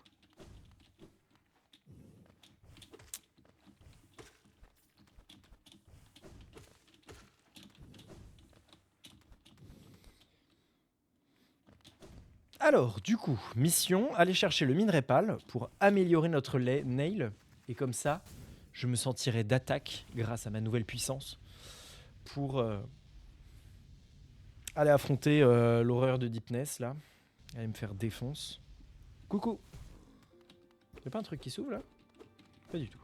Alors, du coup, mission, aller chercher le minerai pâle pour améliorer notre nail. Et comme ça, je me sentirai d'attaque grâce à ma nouvelle puissance pour aller affronter l'horreur de Deepness, là. Aller me faire défonce. Coucou. Y'a pas un truc qui s'ouvre, là? Pas du tout.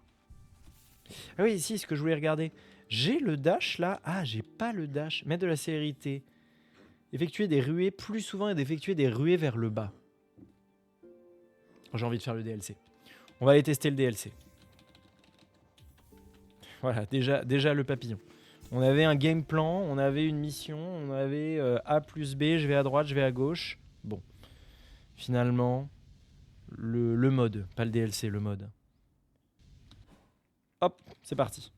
Ah oui, ici, ce que je voulais regarder. J'ai le dash, là. Ah, j'ai pas le dash. Mettre de la célérité. Effectuer des ruées plus souvent et d'effectuer des ruées vers le bas. J'ai envie de faire le DLC. On va aller tester le DLC. Voilà, déjà le papillon. On avait un game plan, on avait une mission, on avait A plus B, je vais à droite, je vais à gauche. Bon. Finalement, le mode, pas le DLC, le mode. Hop, c'est parti.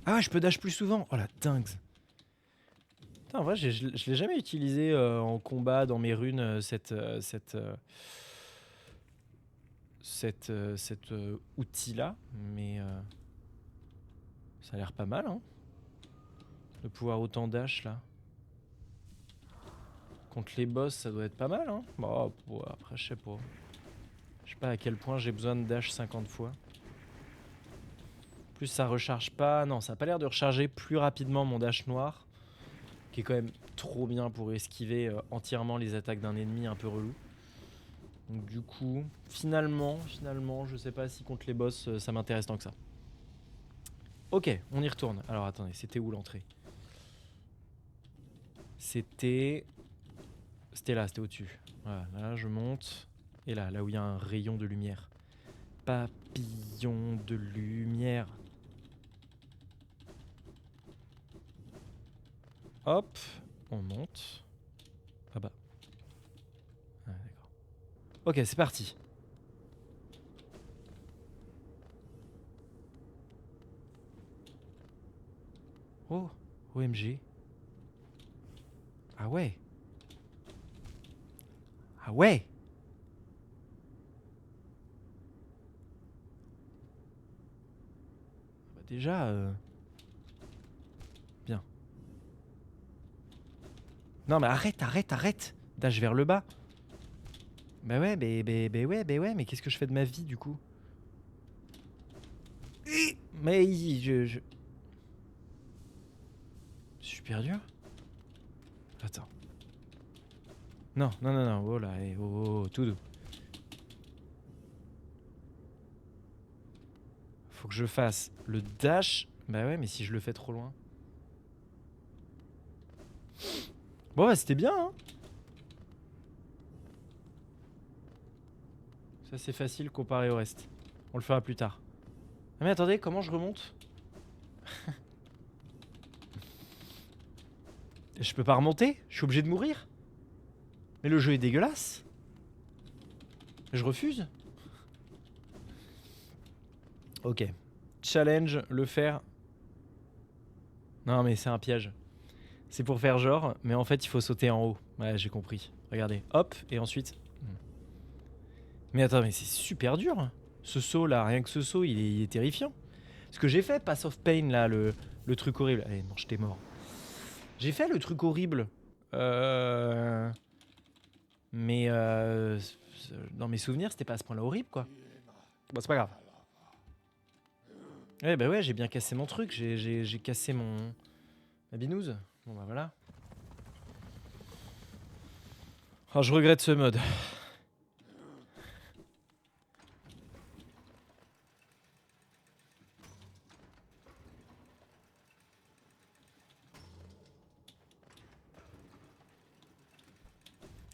Ah, je peux dash plus souvent. Oh la dingue. Putain, en vrai, je l'ai jamais utilisé en combat dans mes runes, cet outil-là. Mais ça a l'air pas mal, hein. De pouvoir autant dash, là. Contre les boss, ça doit être pas mal, hein. Bon, après, je sais pas. Je sais pas à quel point j'ai besoin de dash 50 fois. Plus ça recharge pas. Non, ça a pas l'air de recharger plus rapidement mon dash noir. Qui est quand même trop bien pour esquiver entièrement les attaques d'un ennemi un peu relou. Donc du coup, finalement, je sais pas si contre les boss ça m'intéresse tant que ça. Ok, on y retourne. Alors attendez, c'était où l'entrée? C'était là, c'était au-dessus. Voilà, là je monte. Et là où il y a un rayon de lumière. Papillon de lumière. Hop, on monte. Ah bah. Ah, d'accord. Ok, c'est parti. Oh, OMG. Ah ouais. Ah ouais. Bah déjà... Bien. Non mais arrête. Dash vers le bas. Bah ouais, ouais, mais qu'est-ce que je fais de ma vie du coup? Mais je suis perdu. Attends. Non, oh là, oh, tout doux. Faut que je fasse le dash. Bah ouais, mais si je le fais trop loin. Bon bah c'était bien, hein. Ça c'est facile comparé au reste. On le fera plus tard. Ah mais attendez, comment je remonte? Je peux pas remonter? Je suis obligé de mourir? Mais le jeu est dégueulasse. Je refuse. Ok. Challenge, le faire. Non mais c'est un piège. C'est pour faire genre, mais en fait il faut sauter en haut. Ouais, j'ai compris. Regardez, hop, et ensuite... Mais attends, mais c'est super dur. Ce saut là, rien que ce saut, il est terrifiant. Ce que j'ai fait, Pass of Pain là, le truc horrible. Allez, non, j'étais mort. J'ai fait le truc horrible. Mais dans mes souvenirs, c'était pas à ce point-là horrible, quoi. Bon, c'est pas grave. Ouais, bah ouais, j'ai bien cassé mon truc. J'ai cassé ma binouse. Bon, bah voilà. Oh, je regrette ce mode.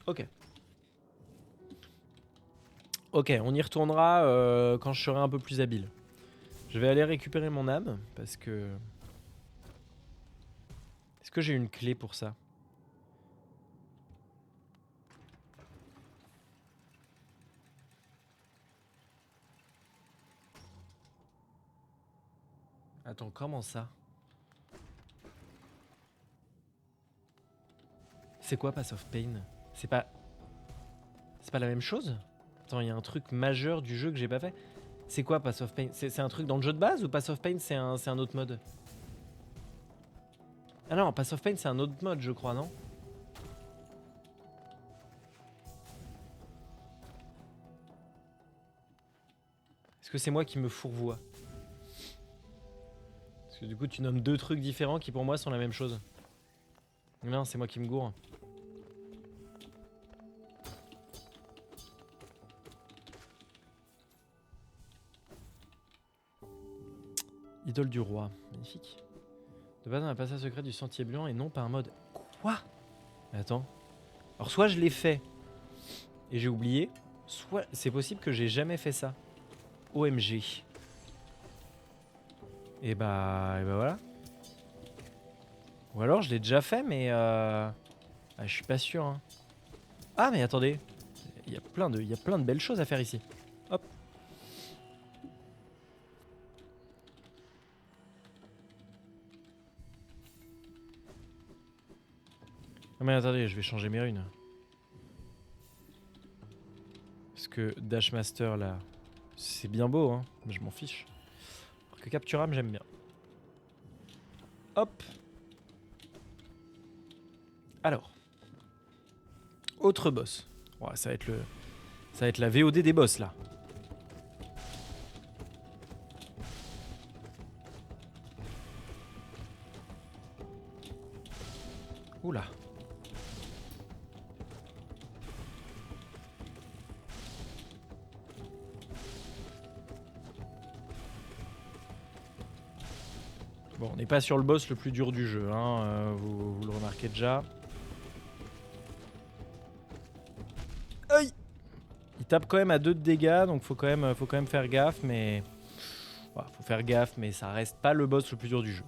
Ok. Ok, on y retournera quand je serai un peu plus habile. Je vais aller récupérer mon âme parce que... Est-ce que j'ai une clé pour ça? Attends, comment ça? C'est quoi Pass of Pain? C'est pas la même chose? Attends, il y a un truc majeur du jeu que j'ai pas fait. C'est quoi Pass of Pain? C'est un truc dans le jeu de base ou Pass of Pain c'est un autre mode? Ah non, Pass of Pain c'est un autre mode je crois, non? Est-ce que c'est moi qui me fourvoie? Parce que du coup tu nommes deux trucs différents qui pour moi sont la même chose. Non, c'est moi qui me gourre. Idole du roi, magnifique. De base, on a passage secret du sentier blanc et non pas un mode. Quoi? Attends. Alors, soit je l'ai fait et j'ai oublié, soit c'est possible que j'ai jamais fait ça. OMG. Et bah voilà. Ou alors je l'ai déjà fait, mais je suis pas sûr. Hein. Ah, mais attendez. Il y a plein de belles choses à faire ici. Hop. Non mais attendez, je vais changer mes runes. Parce que Dashmaster là, c'est bien beau, hein, mais je m'en fiche. Alors que Capturam, j'aime bien. Hop. Alors. Autre boss. Ouais, ça va être la VOD des boss là. Oula. Bon, on n'est pas sur le boss le plus dur du jeu, hein, vous le remarquez déjà. Aïe! Il tape quand même à 2 de dégâts, donc faut quand même faire gaffe, mais... Voilà, faut faire gaffe, mais ça reste pas le boss le plus dur du jeu.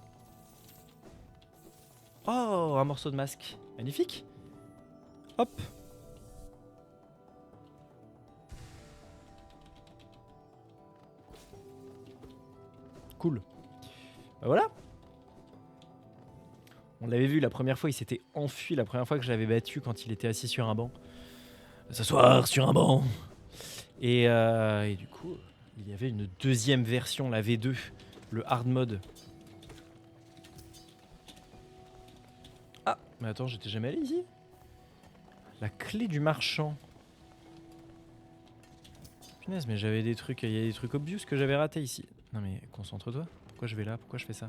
Oh, un morceau de masque. Magnifique. Hop. Cool. Bah voilà. On l'avait vu la première fois, il s'était enfui la première fois que je l'avais battu quand il était assis sur un banc. S'asseoir sur un banc. Et du coup, il y avait une deuxième version, la V2, Le hard mode. Ah, mais attends, j'étais jamais allé ici. La clé du marchand. Punaise, mais j'avais des trucs, il y a des trucs obvious que j'avais ratés ici. Non mais concentre-toi. Pourquoi je vais là? Pourquoi je fais ça?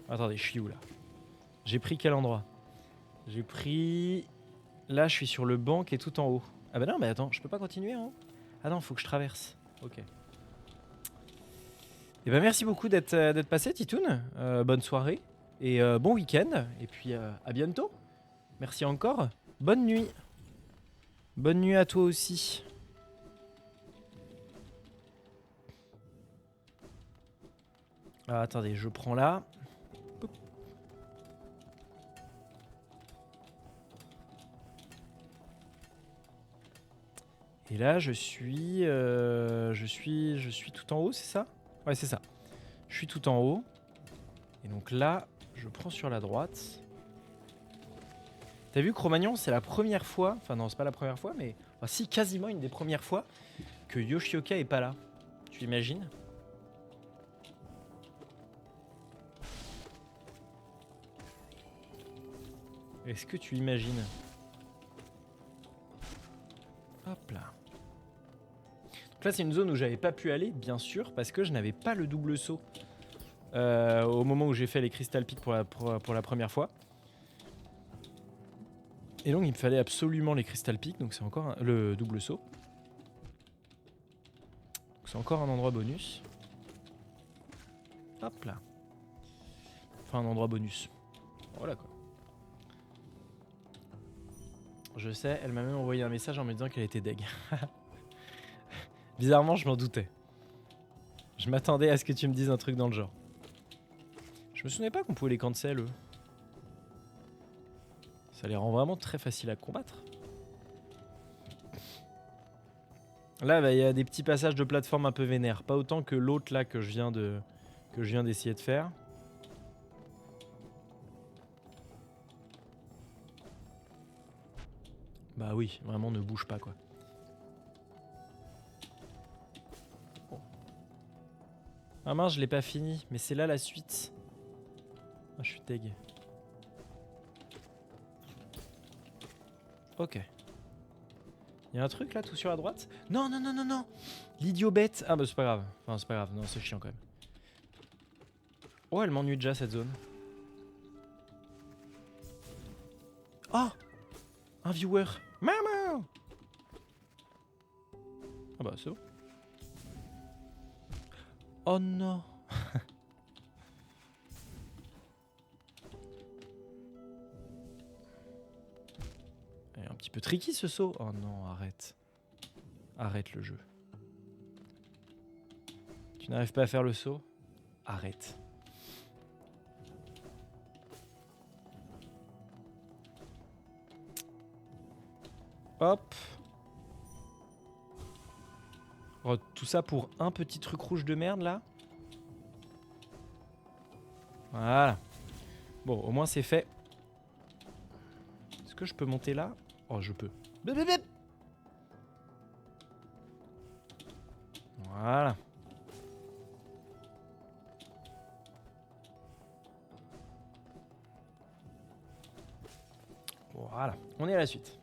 Attendez, je suis où là? J'ai pris quel endroit? J'ai pris... Là, je suis sur le banc qui est tout en haut. Ah bah non, mais attends, je peux pas continuer en haut? Ah non, faut que je traverse. Ok. Et bah merci beaucoup d'être passé, Titoun. Bonne soirée et bon week-end. Et puis à bientôt. Merci encore. Bonne nuit. Bonne nuit à toi aussi. Ah, attendez, je prends là. Poup. Et là, je suis tout en haut, c'est ça? Ouais, c'est ça. Je suis tout en haut. Et donc là, je prends sur la droite. T'as vu, Cro-Magnon, c'est la première fois, enfin non, c'est pas la première fois, mais enfin, si, quasiment une des premières fois que Yoshioka est pas là. Tu imagines? Est-ce que tu imagines? Hop là. Donc là, c'est une zone où j'avais pas pu aller, bien sûr, parce que je n'avais pas le double saut au moment où j'ai fait les Crystal Peak pour la première fois. Et donc, il me fallait absolument les Crystal Peak, donc c'est encore le double saut. C'est encore un endroit bonus. Hop là. Enfin, un endroit bonus. Voilà quoi. Je sais, elle m'a même envoyé un message en me disant qu'elle était deg. Bizarrement, je m'en doutais. Je m'attendais à ce que tu me dises un truc dans le genre. Je me souvenais pas qu'on pouvait les cancel, eux. Ça les rend vraiment très faciles à combattre. Là, bah, y a des petits passages de plateforme un peu vénères. Pas autant que l'autre là que je viens d'essayer de faire. Bah oui, vraiment ne bouge pas quoi. Bon. Ah mince, je l'ai pas fini, mais c'est là la suite. Ah, je suis deg. Ok. Il y a un truc là tout sur la droite? Non, non, non, non, non. L'idiot bête. Ah bah c'est pas grave. Enfin c'est pas grave, non c'est chiant quand même. Oh elle m'ennuie déjà cette zone. Oh, un viewer. Maman. Ah bah c'est bon. Oh non. Il est un petit peu tricky ce saut. Oh non, arrête. Arrête le jeu. Tu n'arrives pas à faire le saut? Arrête. Hop. Oh, tout ça pour un petit truc rouge de merde là. Voilà. Bon, au moins c'est fait. Est-ce que je peux monter là? Oh, je peux. Bip, bip, bip. Voilà. Voilà. On est à la suite.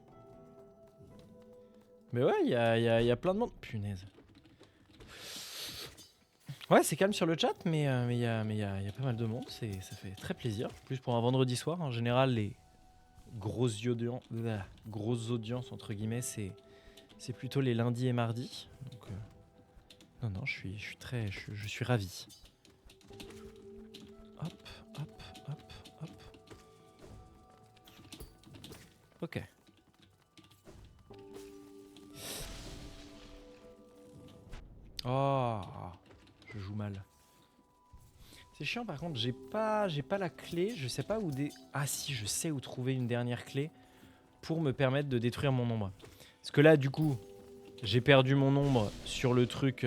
Mais ouais, il y a plein de monde. Punaise. Ouais, c'est calme sur le chat, mais il y a pas mal de monde. Ça fait très plaisir. Plus pour un vendredi soir. En général, les grosses audiences entre guillemets, c'est plutôt les lundis et mardis. Donc, non, je suis ravi. Hop, hop, hop, hop. Ok. Oh, je joue mal. C'est chiant par contre, j'ai pas la clé, je sais pas où Ah si, je sais où trouver une dernière clé pour me permettre de détruire mon ombre. Parce que là du coup, j'ai perdu mon ombre sur le truc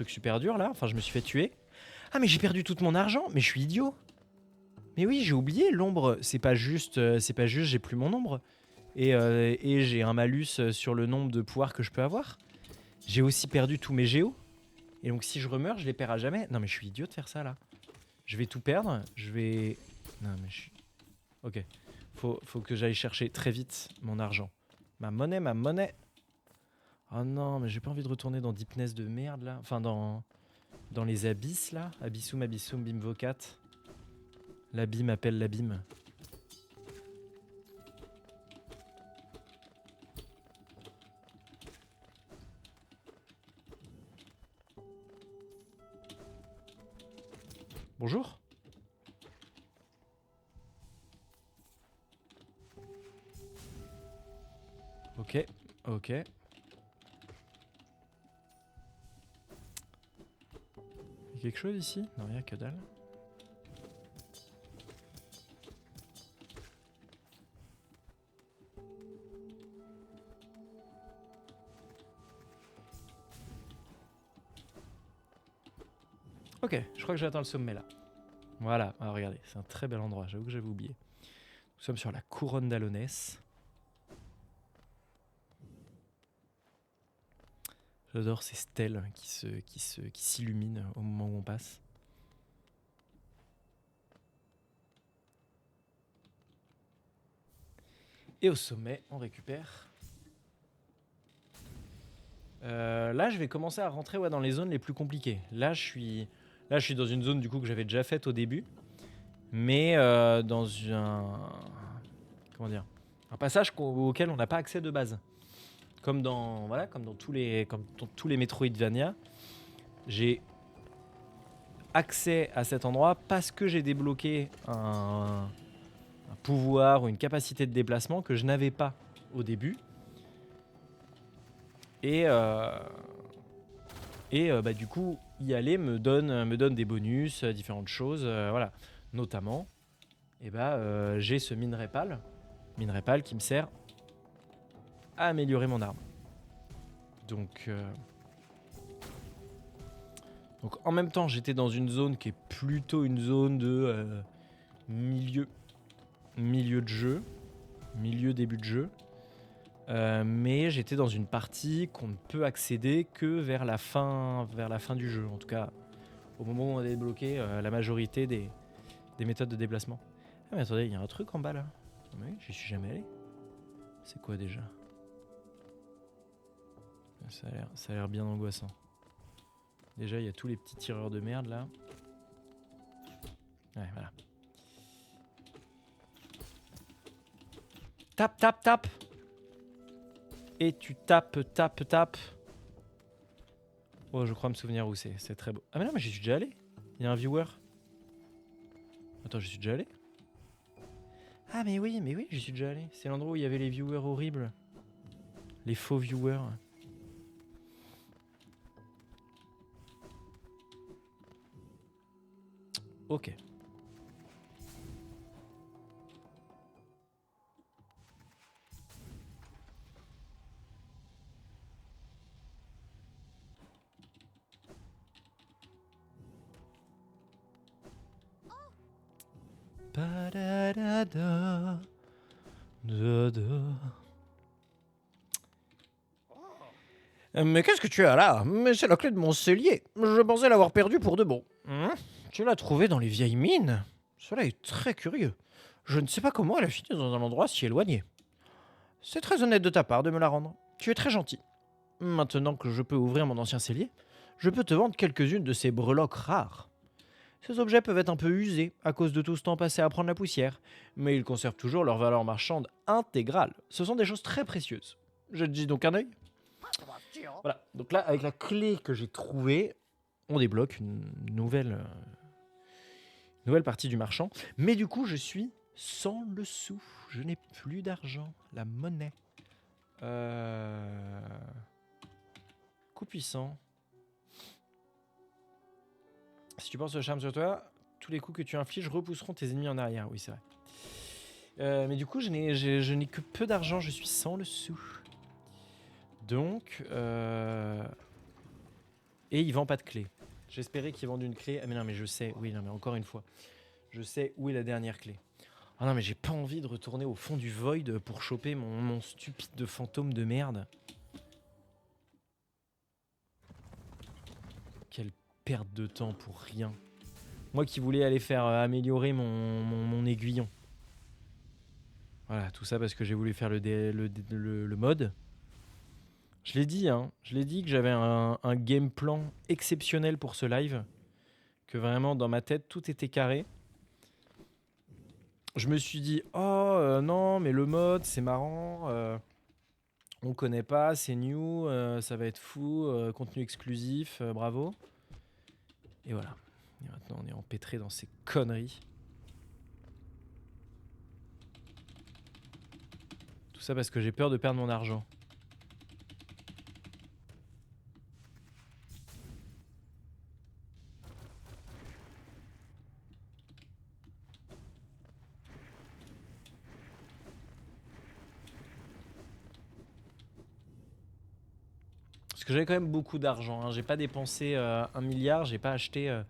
super dur là, enfin je me suis fait tuer. Ah mais j'ai perdu tout mon argent, mais je suis idiot. Mais oui, j'ai oublié l'ombre, c'est pas juste j'ai plus mon ombre et j'ai un malus sur le nombre de pouvoirs que je peux avoir. J'ai aussi perdu tous mes géos. Et donc si je remeurs, je les perds à jamais. Non mais je suis idiot de faire ça là. Je vais tout perdre. Je vais... Non mais je suis... Ok. Faut que j'aille chercher très vite mon argent. Ma monnaie, ma monnaie. Oh non, mais j'ai pas envie de retourner dans Deepness de merde là. Enfin dans les abysses là. Abyssum, abyssum, bimvocat. L'abîme appelle l'abîme. Bonjour. Ok, ok. Y a quelque chose ici? Non, y a que dalle. Ok, je crois que j'ai atteint le sommet là. Voilà, ah, regardez, c'est un très bel endroit, j'avoue que j'avais oublié. Nous sommes sur la couronne d'Alonès. J'adore ces stèles qui s'illuminent au moment où on passe. Et au sommet, on récupère. Là, je vais commencer à rentrer dans les zones les plus compliquées. Là, je suis dans une zone du coup que j'avais déjà faite au début, mais dans comment dire, un passage auquel on n'a pas accès de base. Comme dans tous les Metroidvania, j'ai accès à cet endroit parce que j'ai débloqué un pouvoir ou une capacité de déplacement que je n'avais pas au début. Et du coup, y aller me donne des bonus, différentes choses, voilà. Notamment, j'ai ce minerai pâle qui me sert à améliorer mon arme. Donc en même temps, j'étais dans une zone qui est plutôt une zone de milieu de jeu, milieu début de jeu. Mais j'étais dans une partie qu'on ne peut accéder que vers la fin du jeu. En tout cas, au moment où on a débloqué la majorité des méthodes de déplacement. Ah mais attendez, il y a un truc en bas là. Oui, j'y suis jamais allé. C'est quoi déjà? Ça a l'air bien angoissant. Déjà, il y a tous les petits tireurs de merde là. Ouais, voilà. Tape, tape, tape. Et tu tapes. Oh, je crois me souvenir où c'est. C'est très beau. Ah mais non, mais j'y suis déjà allé. Il y a un viewer. Attends, j'y suis déjà allé? Ah mais oui, j'y suis déjà allé. C'est l'endroit où il y avait les viewers horribles. Les faux viewers. Ok. Mais qu'est-ce que tu as là? Mais c'est la clé de mon cellier. Je pensais l'avoir perdue pour de bon. Tu l'as trouvée dans les vieilles mines? Cela est très curieux. Je ne sais pas comment elle a fini dans un endroit si éloigné. C'est très honnête de ta part de me la rendre. Tu es très gentil. Maintenant que je peux ouvrir mon ancien cellier, je peux te vendre quelques-unes de ces breloques rares. Ces objets peuvent être un peu usés à cause de tout ce temps passé à prendre la poussière, mais ils conservent toujours leur valeur marchande intégrale. Ce sont des choses très précieuses. Je te dis donc un œil. Voilà, donc là, avec la clé que j'ai trouvée, on débloque une nouvelle partie du marchand. Mais du coup, je suis sans le sou. Je n'ai plus d'argent. La monnaie. Coup puissant. Si tu penses au charme sur toi, tous les coups que tu infliges repousseront tes ennemis en arrière. Oui, c'est vrai. Mais du coup, je n'ai que peu d'argent. Je suis sans le sou. Donc... Et il vend pas de clé. J'espérais qu'il vende une clé. Ah mais non, mais je sais. Oui, non, mais encore une fois. Je sais où est la dernière clé. Ah non, mais j'ai pas envie de retourner au fond du void pour choper mon stupide fantôme de merde. perte de temps pour rien. Moi qui voulais aller faire améliorer mon aiguillon. Voilà, tout ça parce que j'ai voulu faire le mode. Je l'ai dit, hein. Je l'ai dit que j'avais un game plan exceptionnel pour ce live. Que vraiment, dans ma tête, tout était carré. Je me suis dit, oh non, mais le mode, c'est marrant. On connaît pas, c'est new, ça va être fou, contenu exclusif, bravo. Et voilà. Et maintenant, on est empêtré dans ces conneries. Tout ça parce que j'ai peur de perdre mon argent. Parce que j'avais quand même beaucoup d'argent. Hein. J'ai pas dépensé 1 milliard, j'ai pas acheté.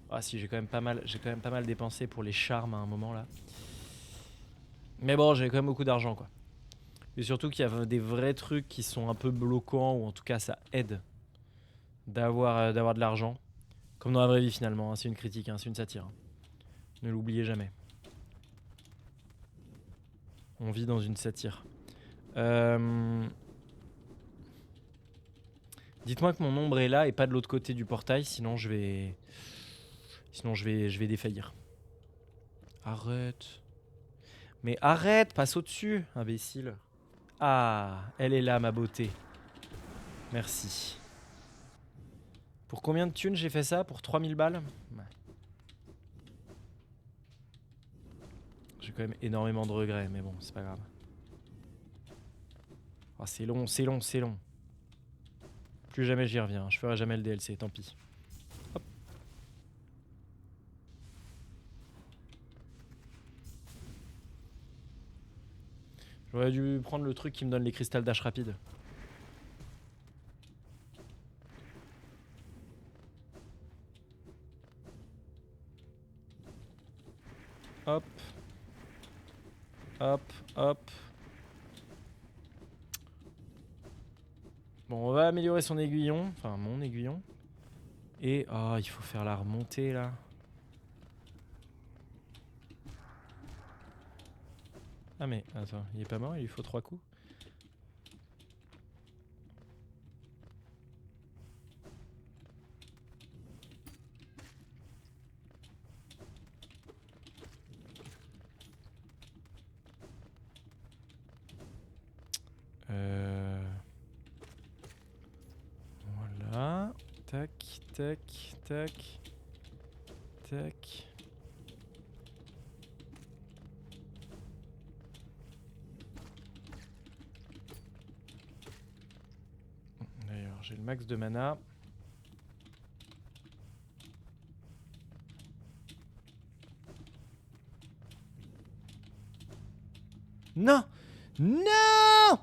Ah si, j'ai quand même pas mal dépensé pour les charmes à un moment là. Mais bon, j'avais quand même beaucoup d'argent quoi. Et surtout qu'il y a des vrais trucs qui sont un peu bloquants ou en tout cas ça aide d'avoir de l'argent. Comme dans la vraie vie finalement. Hein. C'est une critique, hein, c'est une satire. Hein. Ne l'oubliez jamais. On vit dans une satire. Dites-moi que mon ombre est là et pas de l'autre côté du portail, sinon je vais défaillir. Arrête. Mais arrête, passe au-dessus, imbécile. Ah, elle est là, ma beauté. Merci. Pour combien de thunes j'ai fait ça? Pour 3000 balles? Ouais. J'ai quand même énormément de regrets, mais bon, c'est pas grave. Oh, c'est long, c'est long, c'est long. Plus jamais j'y reviens, je ferai jamais le DLC, tant pis. Hop. J'aurais dû prendre le truc qui me donne les cristals dash rapide. Hop. Hop, hop. Bon, on va améliorer son aiguillon. Enfin, mon aiguillon. Et... oh, il faut faire la remontée, là. Ah mais, attends, il est pas mort, il lui faut 3 coups. Voilà. Tac, tac, tac. Tac. D'ailleurs, j'ai le max de mana. Non! Non!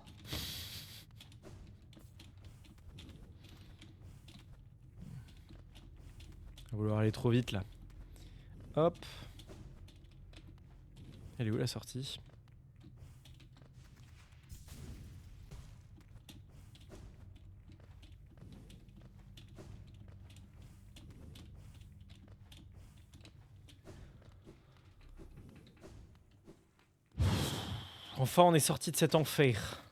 On va vouloir aller trop vite là. Hop. Elle est où la sortie? Enfin, on est sorti de cet enfer.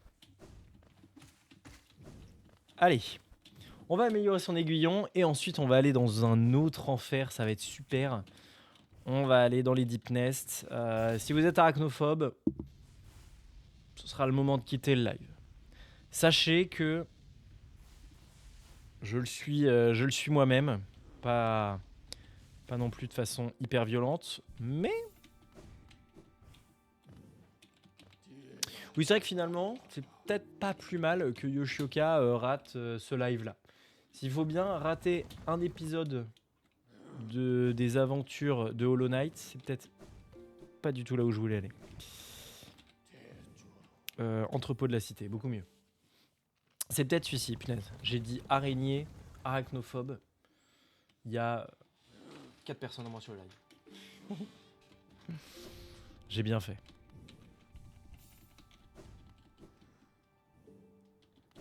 Allez. On va améliorer son aiguillon et ensuite on va aller dans un autre enfer. Ça va être super. On va aller dans les Deep Nests. Si vous êtes arachnophobe, ce sera le moment de quitter le live. Sachez que je le suis moi-même. Pas non plus de façon hyper violente, mais... oui, c'est vrai que finalement, c'est peut-être pas plus mal que Yoshioka rate ce live-là. S'il faut bien rater un épisode des aventures de Hollow Knight, c'est peut-être pas du tout là où je voulais aller. Entrepôt de la cité, beaucoup mieux. C'est peut-être celui-ci, punaise. J'ai dit araignée, arachnophobe. Il y a 4 personnes en moins sur le live. J'ai bien fait.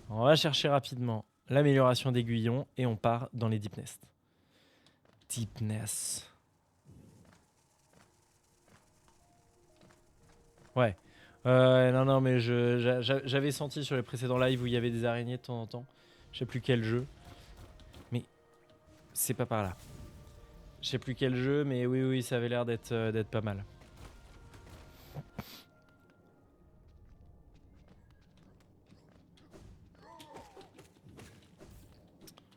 On va chercher rapidement l'amélioration d'aiguillon et on part dans les Deep Nests. Deepness. Ouais. Non, mais j'avais senti sur les précédents lives où il y avait des araignées de temps en temps. Je sais plus quel jeu. Mais c'est pas par là. Je sais plus quel jeu, mais oui, ça avait l'air d'être pas mal.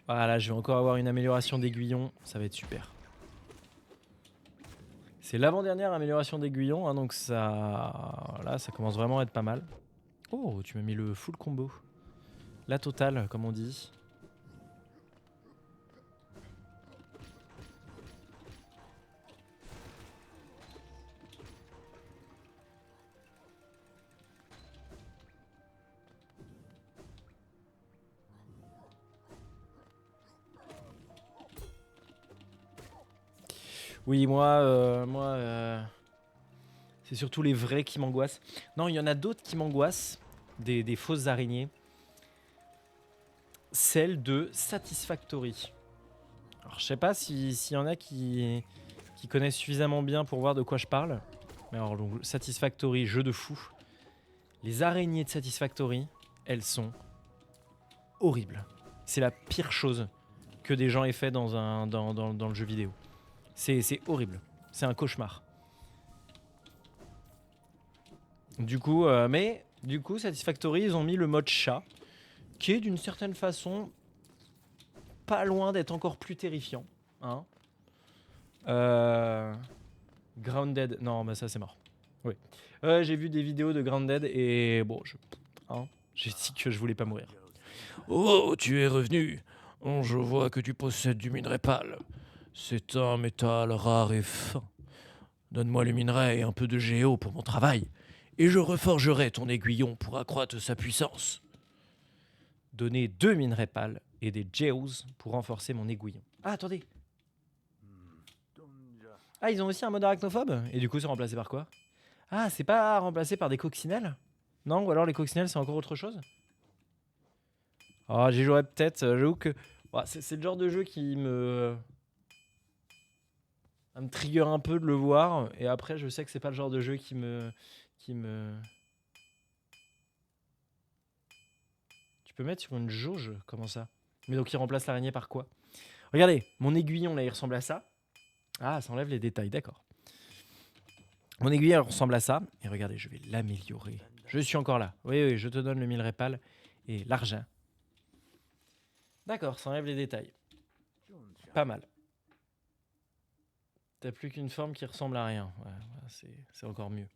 Voilà, je vais encore avoir une amélioration d'aiguillon. Ça va être super. C'est l'avant-dernière amélioration d'aiguillon, hein, donc ça... Là, ça commence vraiment à être pas mal. Oh, tu m'as mis le full combo. La totale, comme on dit. Oui, moi, c'est surtout les vrais qui m'angoissent. Non, il y en a d'autres qui m'angoissent, des fausses araignées. Celle de Satisfactory. Alors, je sais pas s'il y en a qui connaissent suffisamment bien pour voir de quoi je parle. Mais alors, donc, Satisfactory, jeu de fou. Les araignées de Satisfactory, elles sont horribles. C'est la pire chose que des gens aient fait dans le jeu vidéo. C'est horrible. C'est un cauchemar. Du coup, Satisfactory, ils ont mis le mode chat, qui est d'une certaine façon pas loin d'être encore plus terrifiant. Hein. Grounded, non, bah ça c'est mort. Oui. J'ai vu des vidéos de Grounded et bon, j'ai dit que je voulais pas mourir. Oh, tu es revenu. Oh, je vois que tu possèdes du minerai pâle. C'est un métal rare et fin. Donne-moi le minerai et un peu de géo pour mon travail, et je reforgerai ton aiguillon pour accroître sa puissance. Donner 2 minerais pâles et des geos pour renforcer mon aiguillon. Ah, attendez. Ah, ils ont aussi un mode arachnophobe. Et du coup, c'est remplacé par quoi? Ah, c'est pas remplacé par des coccinelles? Non, ou alors les coccinelles, c'est encore autre chose? Ah, j'y jouerais peut-être. J'avoue que c'est le genre de jeu qui me trigger un peu de le voir. Et après, je sais que c'est pas le genre de jeu qui me... Tu peux mettre sur une jauge? Comment ça? Mais donc, il remplace l'araignée par quoi? Regardez, mon aiguillon, là, il ressemble à ça. Ah, ça enlève les détails, d'accord. Mon aiguille, elle ressemble à ça. Et regardez, je vais l'améliorer. Je suis encore là. Oui, je te donne le minerai pâle et l'argent. D'accord, ça enlève les détails. Pas mal. T'as plus qu'une forme qui ressemble à rien. Ouais, c'est encore mieux.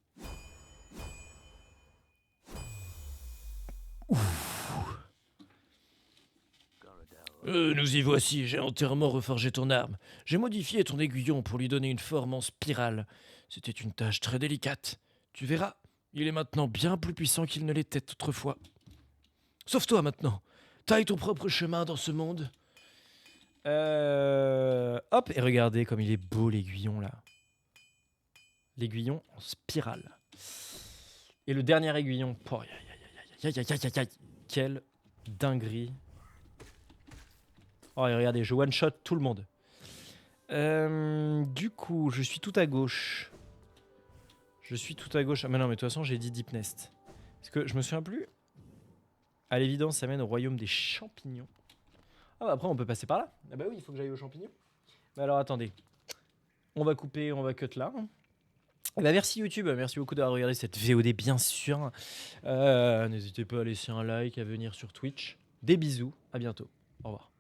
Nous y voici, j'ai entièrement reforgé ton arme. J'ai modifié ton aiguillon pour lui donner une forme en spirale. C'était une tâche très délicate. Tu verras, il est maintenant bien plus puissant qu'il ne l'était autrefois. Sauve-toi maintenant. Taille ton propre chemin dans ce monde. Hop, et regardez comme il est beau l'aiguillon là. L'aiguillon en spirale. Et le dernier aiguillon. Oh, quelle dinguerie. Oh, et regardez, je one-shot tout le monde. Du coup, je suis tout à gauche. Ah, mais non, mais de toute façon, j'ai dit Deep Nest. Parce que je me souviens plus. À l'évidence, ça mène au royaume des champignons. Ah, bah après, on peut passer par là. Ah, bah oui, il faut que j'aille aux champignons. Mais alors, attendez. On va couper, on va cut là. Eh ben, merci YouTube, merci beaucoup d'avoir regardé cette VOD, bien sûr. N'hésitez pas à laisser un like, à venir sur Twitch. Des bisous, à bientôt. Au revoir.